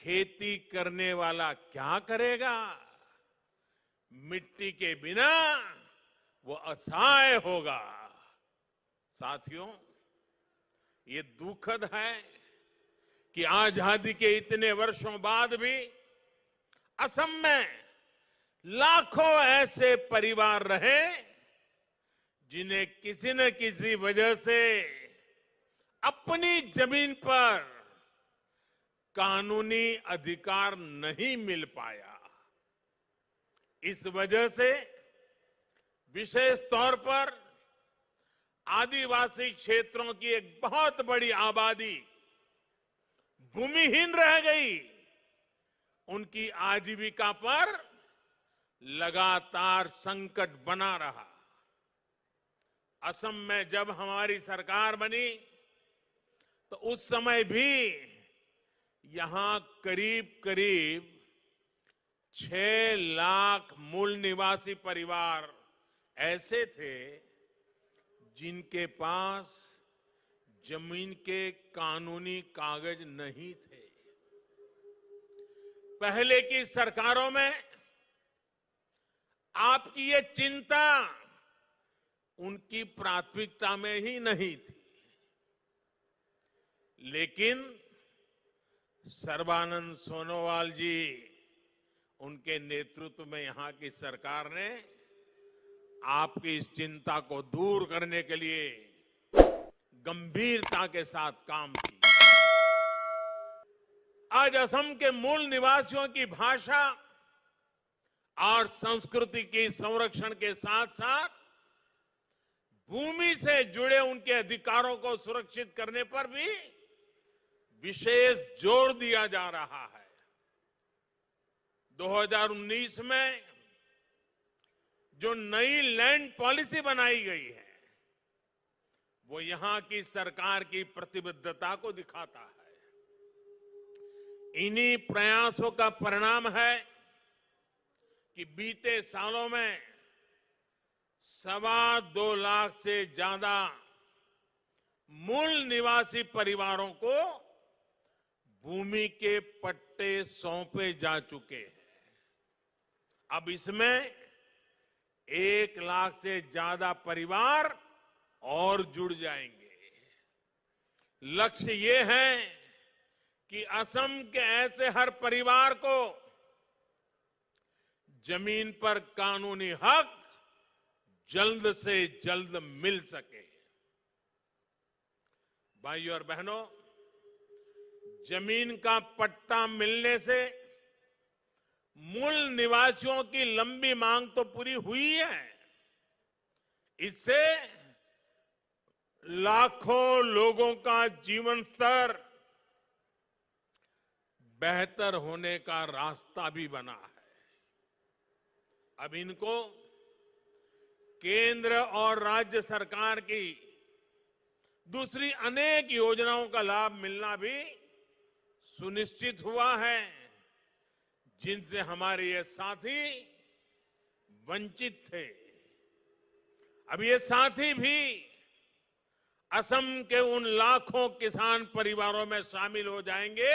E: खेती करने वाला क्या करेगा? मिट्टी के बिना वो असहाय होगा। साथियों, ये दुखद है कि आजादी के इतने वर्षों बाद भी असम में लाखों ऐसे परिवार रहे जिन्हें किसी न किसी वजह से अपनी जमीन पर कानूनी अधिकार नहीं मिल पाया। इस वजह से विशेष तौर पर आदिवासी क्षेत्रों की एक बहुत बड़ी आबादी भूमिहीन रह गई। उनकी आजीविका पर लगातार संकट बना रहा। असम में जब हमारी सरकार बनी तो उस समय भी यहां करीब करीब 6 लाख मूल निवासी परिवार ऐसे थे जिनके पास जमीन के कानूनी कागज नहीं थे। पहले की सरकारों में आपकी ये चिंता उनकी प्राथमिकता में ही नहीं थी, लेकिन सर्बानंद सोनोवाल जी, उनके नेतृत्व में यहां की सरकार ने आपकी इस चिंता को दूर करने के लिए गंभीरता के साथ काम किया। आज असम के मूल निवासियों की भाषा और संस्कृति के संरक्षण के साथ साथ भूमि से जुड़े उनके अधिकारों को सुरक्षित करने पर भी विशेष जोर दिया जा रहा है। 2019 में जो नई लैंड पॉलिसी बनाई गई है, वो यहां की सरकार की प्रतिबद्धता को दिखाता है। इन्हीं प्रयासों का परिणाम है कि बीते सालों में 2.25 लाख से ज्यादा मूल निवासी परिवारों को भूमि के पट्टे सौंपे जा चुके हैं। अब इसमें 1 लाख से ज्यादा परिवार और जुड़ जाएंगे। लक्ष्य ये है कि असम के ऐसे हर परिवार को जमीन पर कानूनी हक जल्द से जल्द मिल सके। भाइयों और बहनों, जमीन का पट्टा मिलने से मूल निवासियों की लंबी मांग तो पूरी हुई है, इससे लाखों लोगों का जीवन स्तर बेहतर होने का रास्ता भी बना है। अब इनको केंद्र और राज्य सरकार की दूसरी अनेक योजनाओं का लाभ मिलना भी सुनिश्चित हुआ है, जिनसे हमारे ये साथी वंचित थे। अब ये साथी भी असम के उन लाखों किसान परिवारों में शामिल हो जाएंगे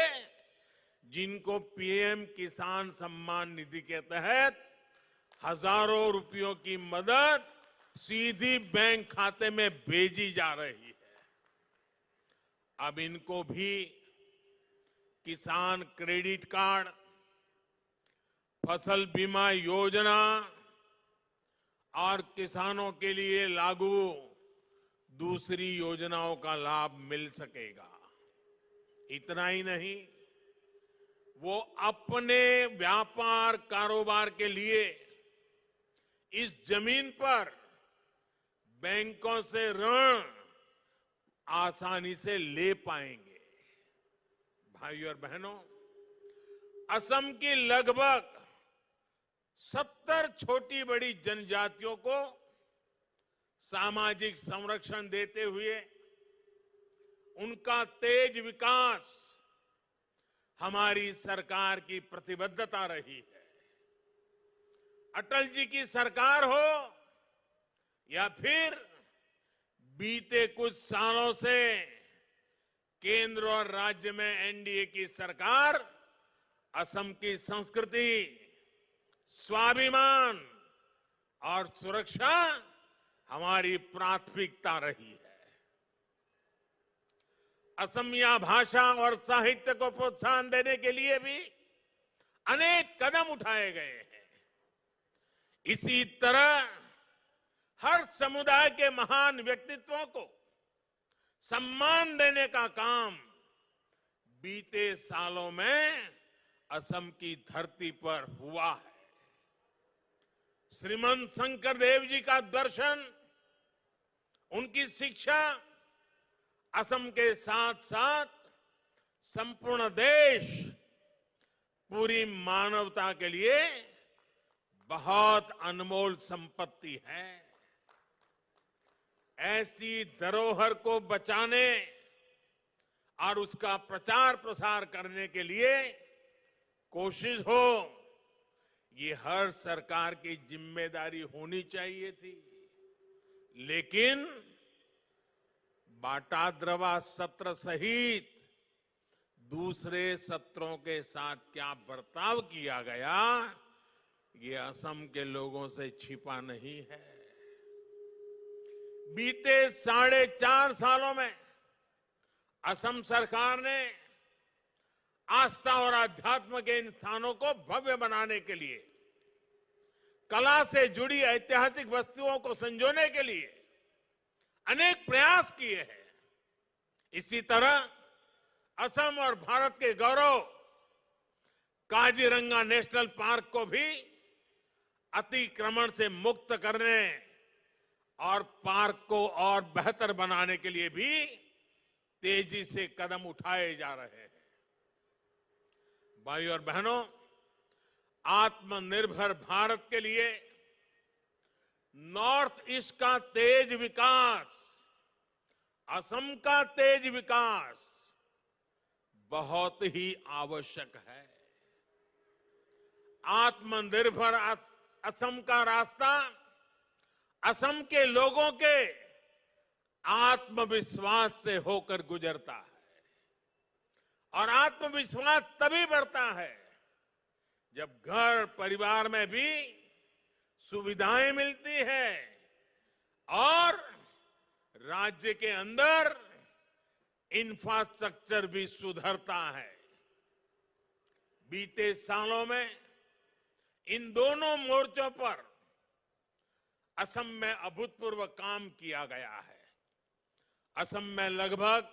E: जिनको पीएम किसान सम्मान निधि के तहत हजारों रुपयों की मदद सीधी बैंक खाते में भेजी जा रही है। अब इनको भी किसान क्रेडिट कार्ड, फसल बीमा योजना और किसानों के लिए लागू दूसरी योजनाओं का लाभ मिल सकेगा। इतना ही नहीं, वो अपने व्यापार कारोबार के लिए इस जमीन पर बैंकों से ऋण आसानी से ले पाएंगे। भाइयों और बहनों, असम की लगभग 70 छोटी बड़ी जनजातियों को सामाजिक संरक्षण देते हुए उनका तेज विकास हमारी सरकार की प्रतिबद्धता रही है। अटल जी की सरकार हो या फिर बीते कुछ सालों से केंद्र और राज्य में एनडीए की सरकार, असम की संस्कृति, स्वाभिमान और सुरक्षा हमारी प्राथमिकता रही है। असमिया भाषा और साहित्य को प्रोत्साहन देने के लिए भी अनेक कदम उठाए गए हैं। इसी तरह हर समुदाय के महान व्यक्तित्वों को सम्मान देने का काम बीते सालों में असम की धरती पर हुआ है। श्रीमंत शंकर देव जी का दर्शन, उनकी शिक्षा असम के साथ साथ संपूर्ण देश, पूरी मानवता के लिए बहुत अनमोल संपत्ति है। ऐसी धरोहर को बचाने और उसका प्रचार प्रसार करने के लिए कोशिश हो, ये हर सरकार की जिम्मेदारी होनी चाहिए थी। लेकिन बाटाद्रवा सत्र सहित दूसरे सत्रों के साथ क्या बर्ताव किया गया, ये असम के लोगों से छिपा नहीं है। बीते 4.5 सालों में असम सरकार ने आस्था और अध्यात्म के इन स्थानों को भव्य बनाने के लिए, कला से जुड़ी ऐतिहासिक वस्तुओं को संजोने के लिए अनेक प्रयास किए हैं। इसी तरह असम और भारत के गौरव काजीरंगा नेशनल पार्क को भी अतिक्रमण से मुक्त करने और पार्क को और बेहतर बनाने के लिए भी तेजी से कदम उठाए जा रहे हैं। भाइयों और बहनों, आत्मनिर्भर भारत के लिए नॉर्थ ईस्ट का तेज विकास, असम का तेज विकास बहुत ही आवश्यक है। आत्मनिर्भर असम का रास्ता असम के लोगों के आत्मविश्वास से होकर गुजरता है, और आत्मविश्वास तभी बढ़ता है जब घर परिवार में भी सुविधाएं मिलती है और राज्य के अंदर इंफ्रास्ट्रक्चर भी सुधरता है। बीते सालों में इन दोनों मोर्चों पर असम में अभूतपूर्व काम किया गया है। असम में लगभग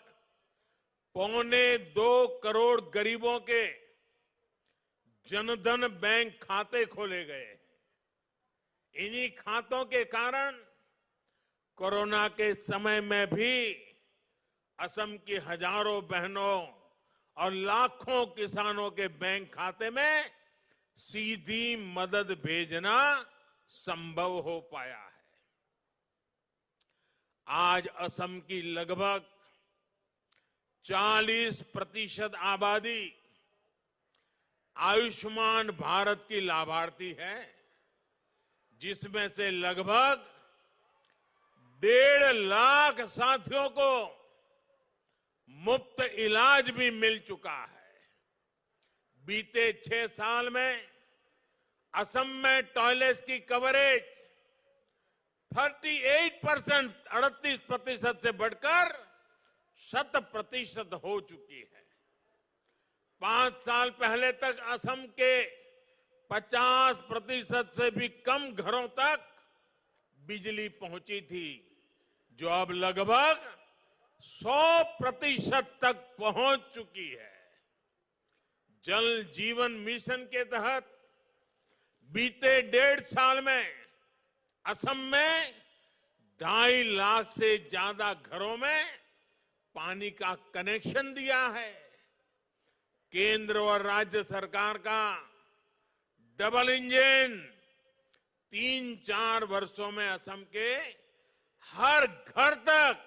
E: 1.25 करोड़ गरीबों के जनधन बैंक खाते खोले गए। इन्हीं खातों के कारण कोरोना के समय में भी असम की हजारों बहनों और लाखों किसानों के बैंक खाते में सीधी मदद भेजना संभव हो पाया है। आज असम की लगभग 40% आबादी आयुष्मान भारत की लाभार्थी है, जिसमें से लगभग 1.5 लाख साथियों को मुफ्त इलाज भी मिल चुका है। बीते 6 साल में असम में टॉयलेट्स की कवरेज 38% से बढ़कर 100% हो चुकी है। 5 साल पहले तक असम के 50% से भी कम घरों तक बिजली पहुंची थी, जो अब लगभग 100% तक पहुंच चुकी है। जल जीवन मिशन के तहत बीते 1.5 साल में असम में 2.5 लाख से ज्यादा घरों में पानी का कनेक्शन दिया है। केंद्र और राज्य सरकार का डबल इंजन 3-4 वर्षों में असम के हर घर तक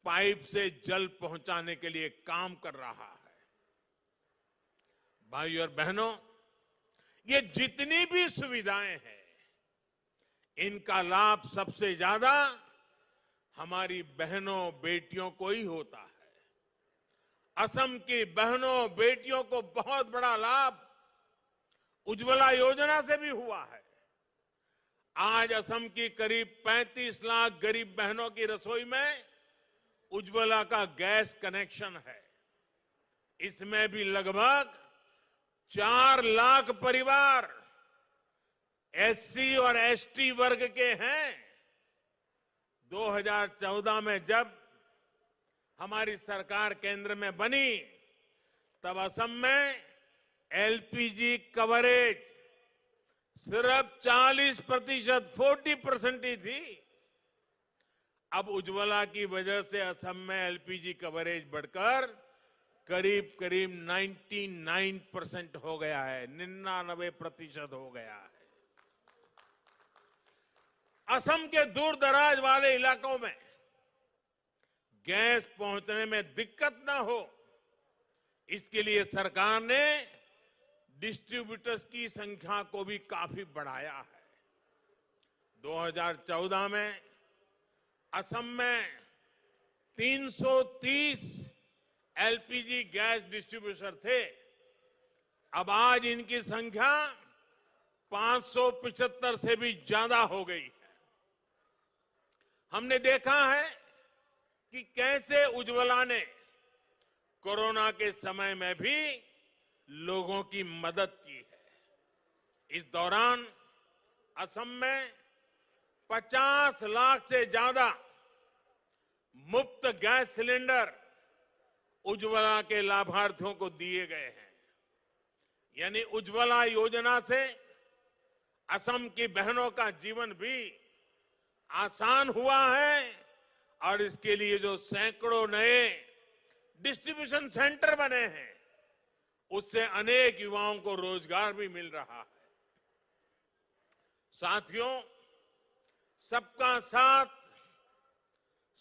E: पाइप से जल पहुंचाने के लिए काम कर रहा है। भाइयों और बहनों, ये जितनी भी सुविधाएं हैं, इनका लाभ सबसे ज्यादा हमारी बहनों बेटियों को ही होता है। असम की बहनों बेटियों को बहुत बड़ा लाभ उज्ज्वला योजना से भी हुआ है। आज असम की करीब 35 लाख गरीब बहनों की रसोई में उज्ज्वला का गैस कनेक्शन है। इसमें भी लगभग 4 लाख परिवार एससी और एसटी वर्ग के हैं। 2014 में जब हमारी सरकार केंद्र में बनी, तब असम में एलपीजी कवरेज सिर्फ 40% ही थी। अब उज्ज्वला की वजह से असम में एलपीजी कवरेज बढ़कर करीब 99% हो गया है, 99% हो गया है। असम के दूर दराज वाले इलाकों में गैस पहुंचने में दिक्कत न हो, इसके लिए सरकार ने डिस्ट्रीब्यूटर्स की संख्या को भी काफी बढ़ाया है। 2014 में असम में 330 एलपीजी गैस डिस्ट्रीब्यूटर थे। अब आज इनकी संख्या 575 से भी ज्यादा हो गई है। हमने देखा है कि कैसे उज्ज्वला ने कोरोना के समय में भी लोगों की मदद की है। इस दौरान असम में 50 लाख से ज्यादा मुफ्त गैस सिलेंडर उज्ज्वला के लाभार्थियों को दिए गए हैं। यानी उज्ज्वला योजना से असम की बहनों का जीवन भी आसान हुआ है और इसके लिए जो सैकड़ों नए डिस्ट्रीब्यूशन सेंटर बने हैं, उससे अनेक युवाओं को रोजगार भी मिल रहा है। साथियों, सबका साथ,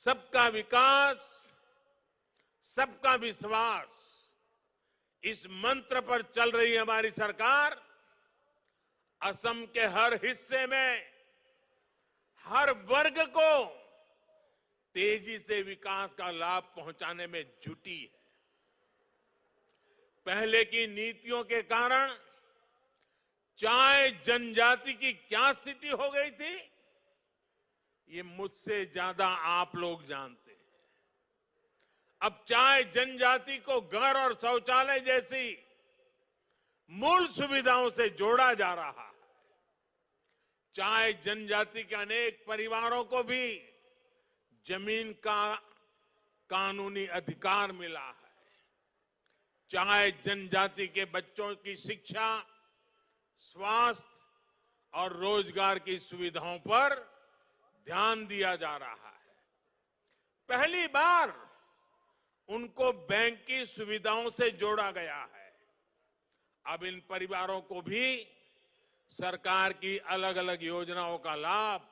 E: सबका विकास, सबका विश्वास, इस मंत्र पर चल रही हमारी सरकार असम के हर हिस्से में हर वर्ग को तेजी से विकास का लाभ पहुंचाने में जुटी है। पहले की नीतियों के कारण चाय जनजाति की क्या स्थिति हो गई थी, ये मुझसे ज्यादा आप लोग जानते हैं। अब चाय जनजाति को घर और शौचालय जैसी मूल सुविधाओं से जोड़ा जा रहा है। चाय जनजाति के अनेक परिवारों को भी जमीन का कानूनी अधिकार मिला है। चाहे जनजाति के बच्चों की शिक्षा, स्वास्थ्य और रोजगार की सुविधाओं पर ध्यान दिया जा रहा है। पहली बार उनको बैंक की सुविधाओं से जोड़ा गया है। अब इन परिवारों को भी सरकार की अलग अलग योजनाओं का लाभ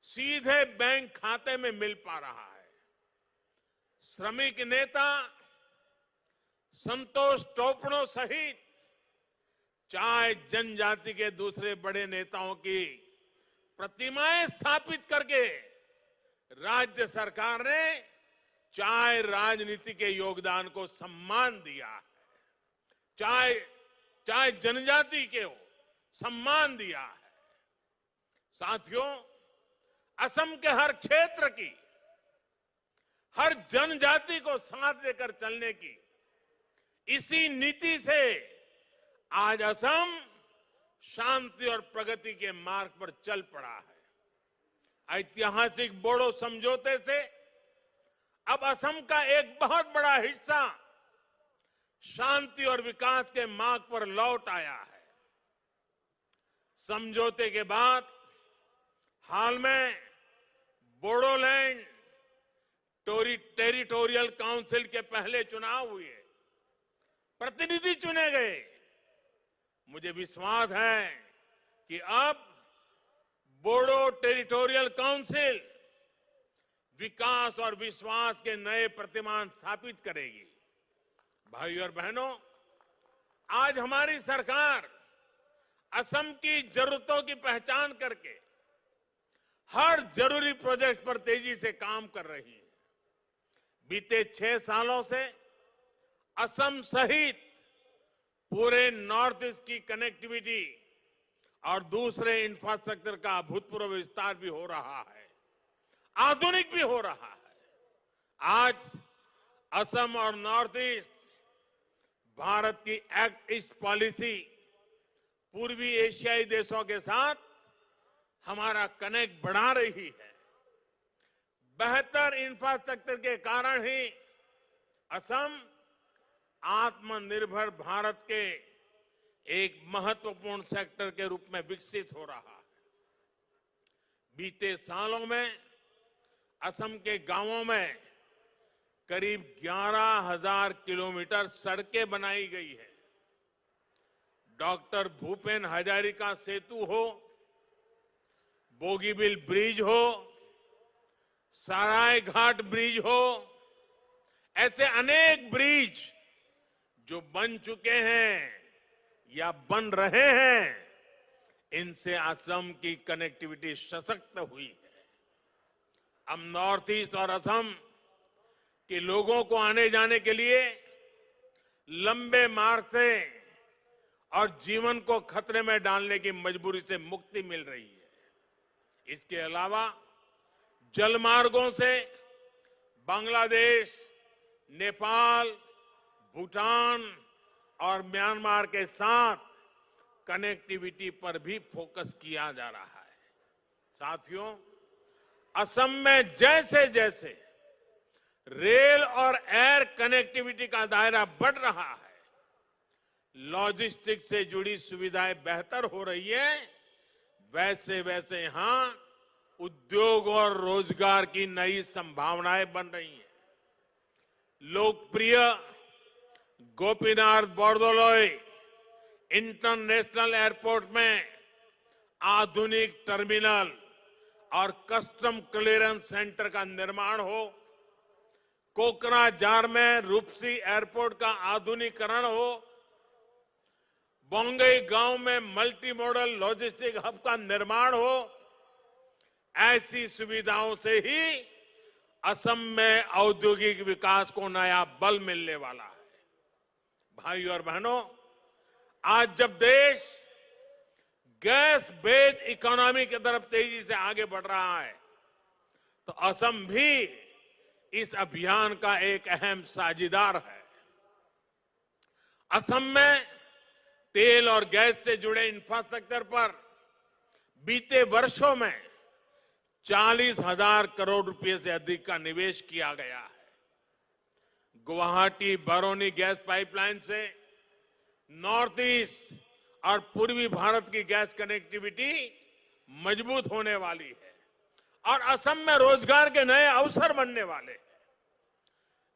E: सीधे बैंक खाते में मिल पा रहा है। श्रमिक नेता संतोष टोपनो सहित चाहे जनजाति के दूसरे बड़े नेताओं की प्रतिमाएं स्थापित करके राज्य सरकार ने चाय राजनीति के योगदान को सम्मान दिया है, चाहे जनजाति के हो सम्मान दिया है। साथियों, असम के हर क्षेत्र की, हर जनजाति को साथ लेकर चलने की इसी नीति से आज असम शांति और प्रगति के मार्ग पर चल पड़ा है। ऐतिहासिक बोडो समझौते से अब असम का एक बहुत बड़ा हिस्सा शांति और विकास के मार्ग पर लौट आया है। समझौते के बाद हाल में बोडोलैंड टेरिटोरियल काउंसिल के पहले चुनाव हुए, प्रतिनिधि चुने गए। मुझे विश्वास है कि अब बोडो टेरिटोरियल काउंसिल विकास और विश्वास के नए प्रतिमान स्थापित करेगी। भाइयों और बहनों, आज हमारी सरकार असम की जरूरतों की पहचान करके हर जरूरी प्रोजेक्ट पर तेजी से काम कर रही है। बीते 6 सालों से असम सहित पूरे नॉर्थ ईस्ट की कनेक्टिविटी और दूसरे इंफ्रास्ट्रक्चर का अभूतपूर्व विस्तार भी हो रहा है, आधुनिक भी हो रहा है। आज असम और नॉर्थ ईस्ट भारत की एक्ट ईस्ट पॉलिसी पूर्वी एशियाई देशों के साथ हमारा कनेक्ट बढ़ा रही है। बेहतर इंफ्रास्ट्रक्चर के कारण ही असम आत्मनिर्भर भारत के एक महत्वपूर्ण सेक्टर के रूप में विकसित हो रहा है। बीते सालों में असम के गांवों में करीब 11,000 किलोमीटर सड़कें बनाई गई है। डॉक्टर भूपेन हजारिका सेतु हो, बोगीबिल ब्रिज हो, सराय घाट ब्रिज हो, ऐसे अनेक ब्रिज जो बन चुके हैं या बन रहे हैं, इनसे असम की कनेक्टिविटी सशक्त हुई है। अब नॉर्थ ईस्ट और असम के लोगों को आने जाने के लिए लंबे मार्ग से और जीवन को खतरे में डालने की मजबूरी से मुक्ति मिल रही है। इसके अलावा जल मार्गों से बांग्लादेश, नेपाल, भूटान और म्यांमार के साथ कनेक्टिविटी पर भी फोकस किया जा रहा है। साथियों, असम में जैसे जैसे रेल और एयर कनेक्टिविटी का दायरा बढ़ रहा है, लॉजिस्टिक्स से जुड़ी सुविधाएं बेहतर हो रही है, वैसे वैसे यहां उद्योग और रोजगार की नई संभावनाएं बन रही हैं। लोकप्रिय गोपीनाथ बोरदोलोई इंटरनेशनल एयरपोर्ट में आधुनिक टर्मिनल और कस्टम क्लियरेंस सेंटर का निर्माण हो, कोकराझार में रूपसी एयरपोर्ट का आधुनिकीकरण हो, बोंगई गांव में मल्टी मॉडल लॉजिस्टिक हब का निर्माण हो, ऐसी सुविधाओं से ही असम में औद्योगिक विकास को नया बल मिलने वाला है। भाइयों और बहनों, आज जब देश गैस बेस्ड इकोनॉमी की तरफ तेजी से आगे बढ़ रहा है, तो असम भी इस अभियान का एक अहम साझीदार है। असम में तेल और गैस से जुड़े इंफ्रास्ट्रक्चर पर बीते वर्षों में 40,000 करोड़ रुपए से अधिक का निवेश किया गया है। गुवाहाटी बरौनी गैस पाइपलाइन से नॉर्थ ईस्ट और पूर्वी भारत की गैस कनेक्टिविटी मजबूत होने वाली है और असम में रोजगार के नए अवसर बनने वाले हैं।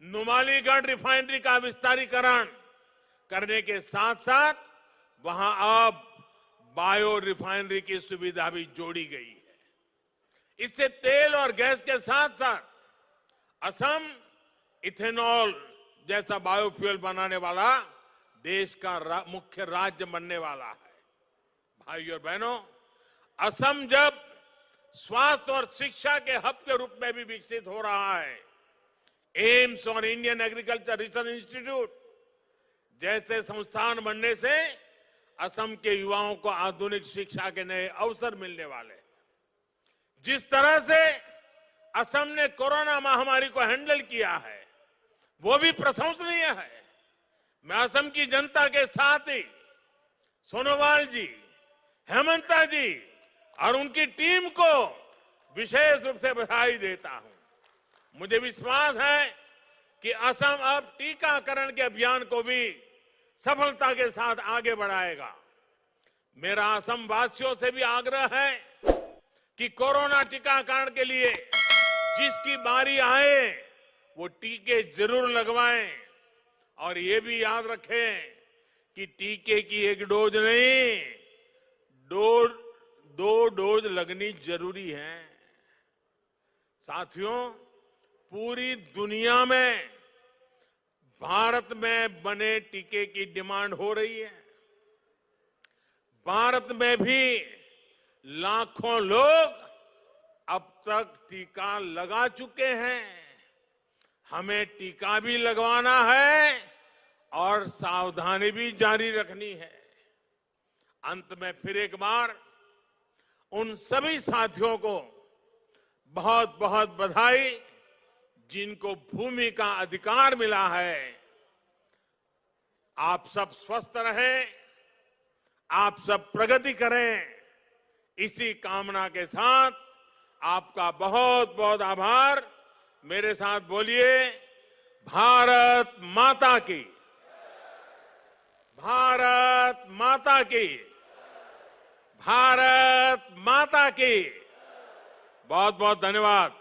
E: नुमालीगढ़ रिफाइनरी का विस्तारीकरण करने के साथ साथ वहां अब बायो रिफाइनरी की सुविधा भी जोड़ी गई है। इससे तेल और गैस के साथ साथ असम इथेनॉल जैसा बायोफ्यूल बनाने वाला देश का मुख्य राज्य बनने वाला है। भाइयों और बहनों, असम जब स्वास्थ्य और शिक्षा के हब के रूप में भी विकसित हो रहा है, एम्स और इंडियन एग्रीकल्चर रिसर्च इंस्टीट्यूट जैसे संस्थान बनने से असम के युवाओं को आधुनिक शिक्षा के नए अवसर मिलने वाले हैं। जिस तरह से असम ने कोरोना महामारी को हैंडल किया है वो भी प्रशंसनीय है। मैं असम की जनता के साथ ही सोनोवाल जी, हेमंता जी और उनकी टीम को विशेष रूप से बधाई देता हूं। मुझे विश्वास है कि असम अब टीकाकरण के अभियान को भी सफलता के साथ आगे बढ़ाएगा। मेरा असम वासियों से भी आग्रह है कि कोरोना टीकाकरण के लिए जिसकी बारी आए वो टीके जरूर लगवाएं और ये भी याद रखें कि टीके की एक डोज नहीं, दो डोज लगनी जरूरी है। साथियों, पूरी दुनिया में भारत में बने टीके की डिमांड हो रही है। भारत में भी लाखों लोग अब तक टीका लगा चुके हैं। हमें टीका भी लगवाना है और सावधानी भी जारी रखनी है। अंत में फिर एक बार उन सभी साथियों को बहुत बहुत बधाई जिनको भूमि का अधिकार मिला है। आप सब स्वस्थ रहें, आप सब प्रगति करें, इसी कामना के साथ आपका बहुत बहुत आभार। मेरे साथ बोलिए, भारत माता की, भारत माता की, भारत माता की। बहुत बहुत धन्यवाद।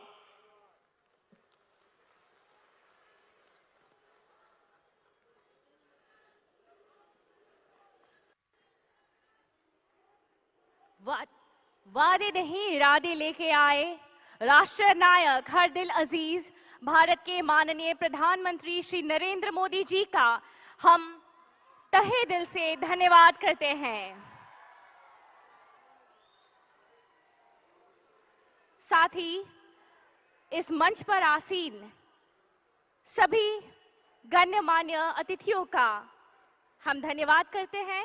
B: वादे नहीं इरादे लेके आए राष्ट्र नायक हर दिल अजीज भारत के माननीय प्रधानमंत्री श्री नरेंद्र मोदी जी का हम तहे दिल से धन्यवाद करते हैं। साथ ही इस मंच पर आसीन सभी गण्यमान्य अतिथियों का हम धन्यवाद करते हैं।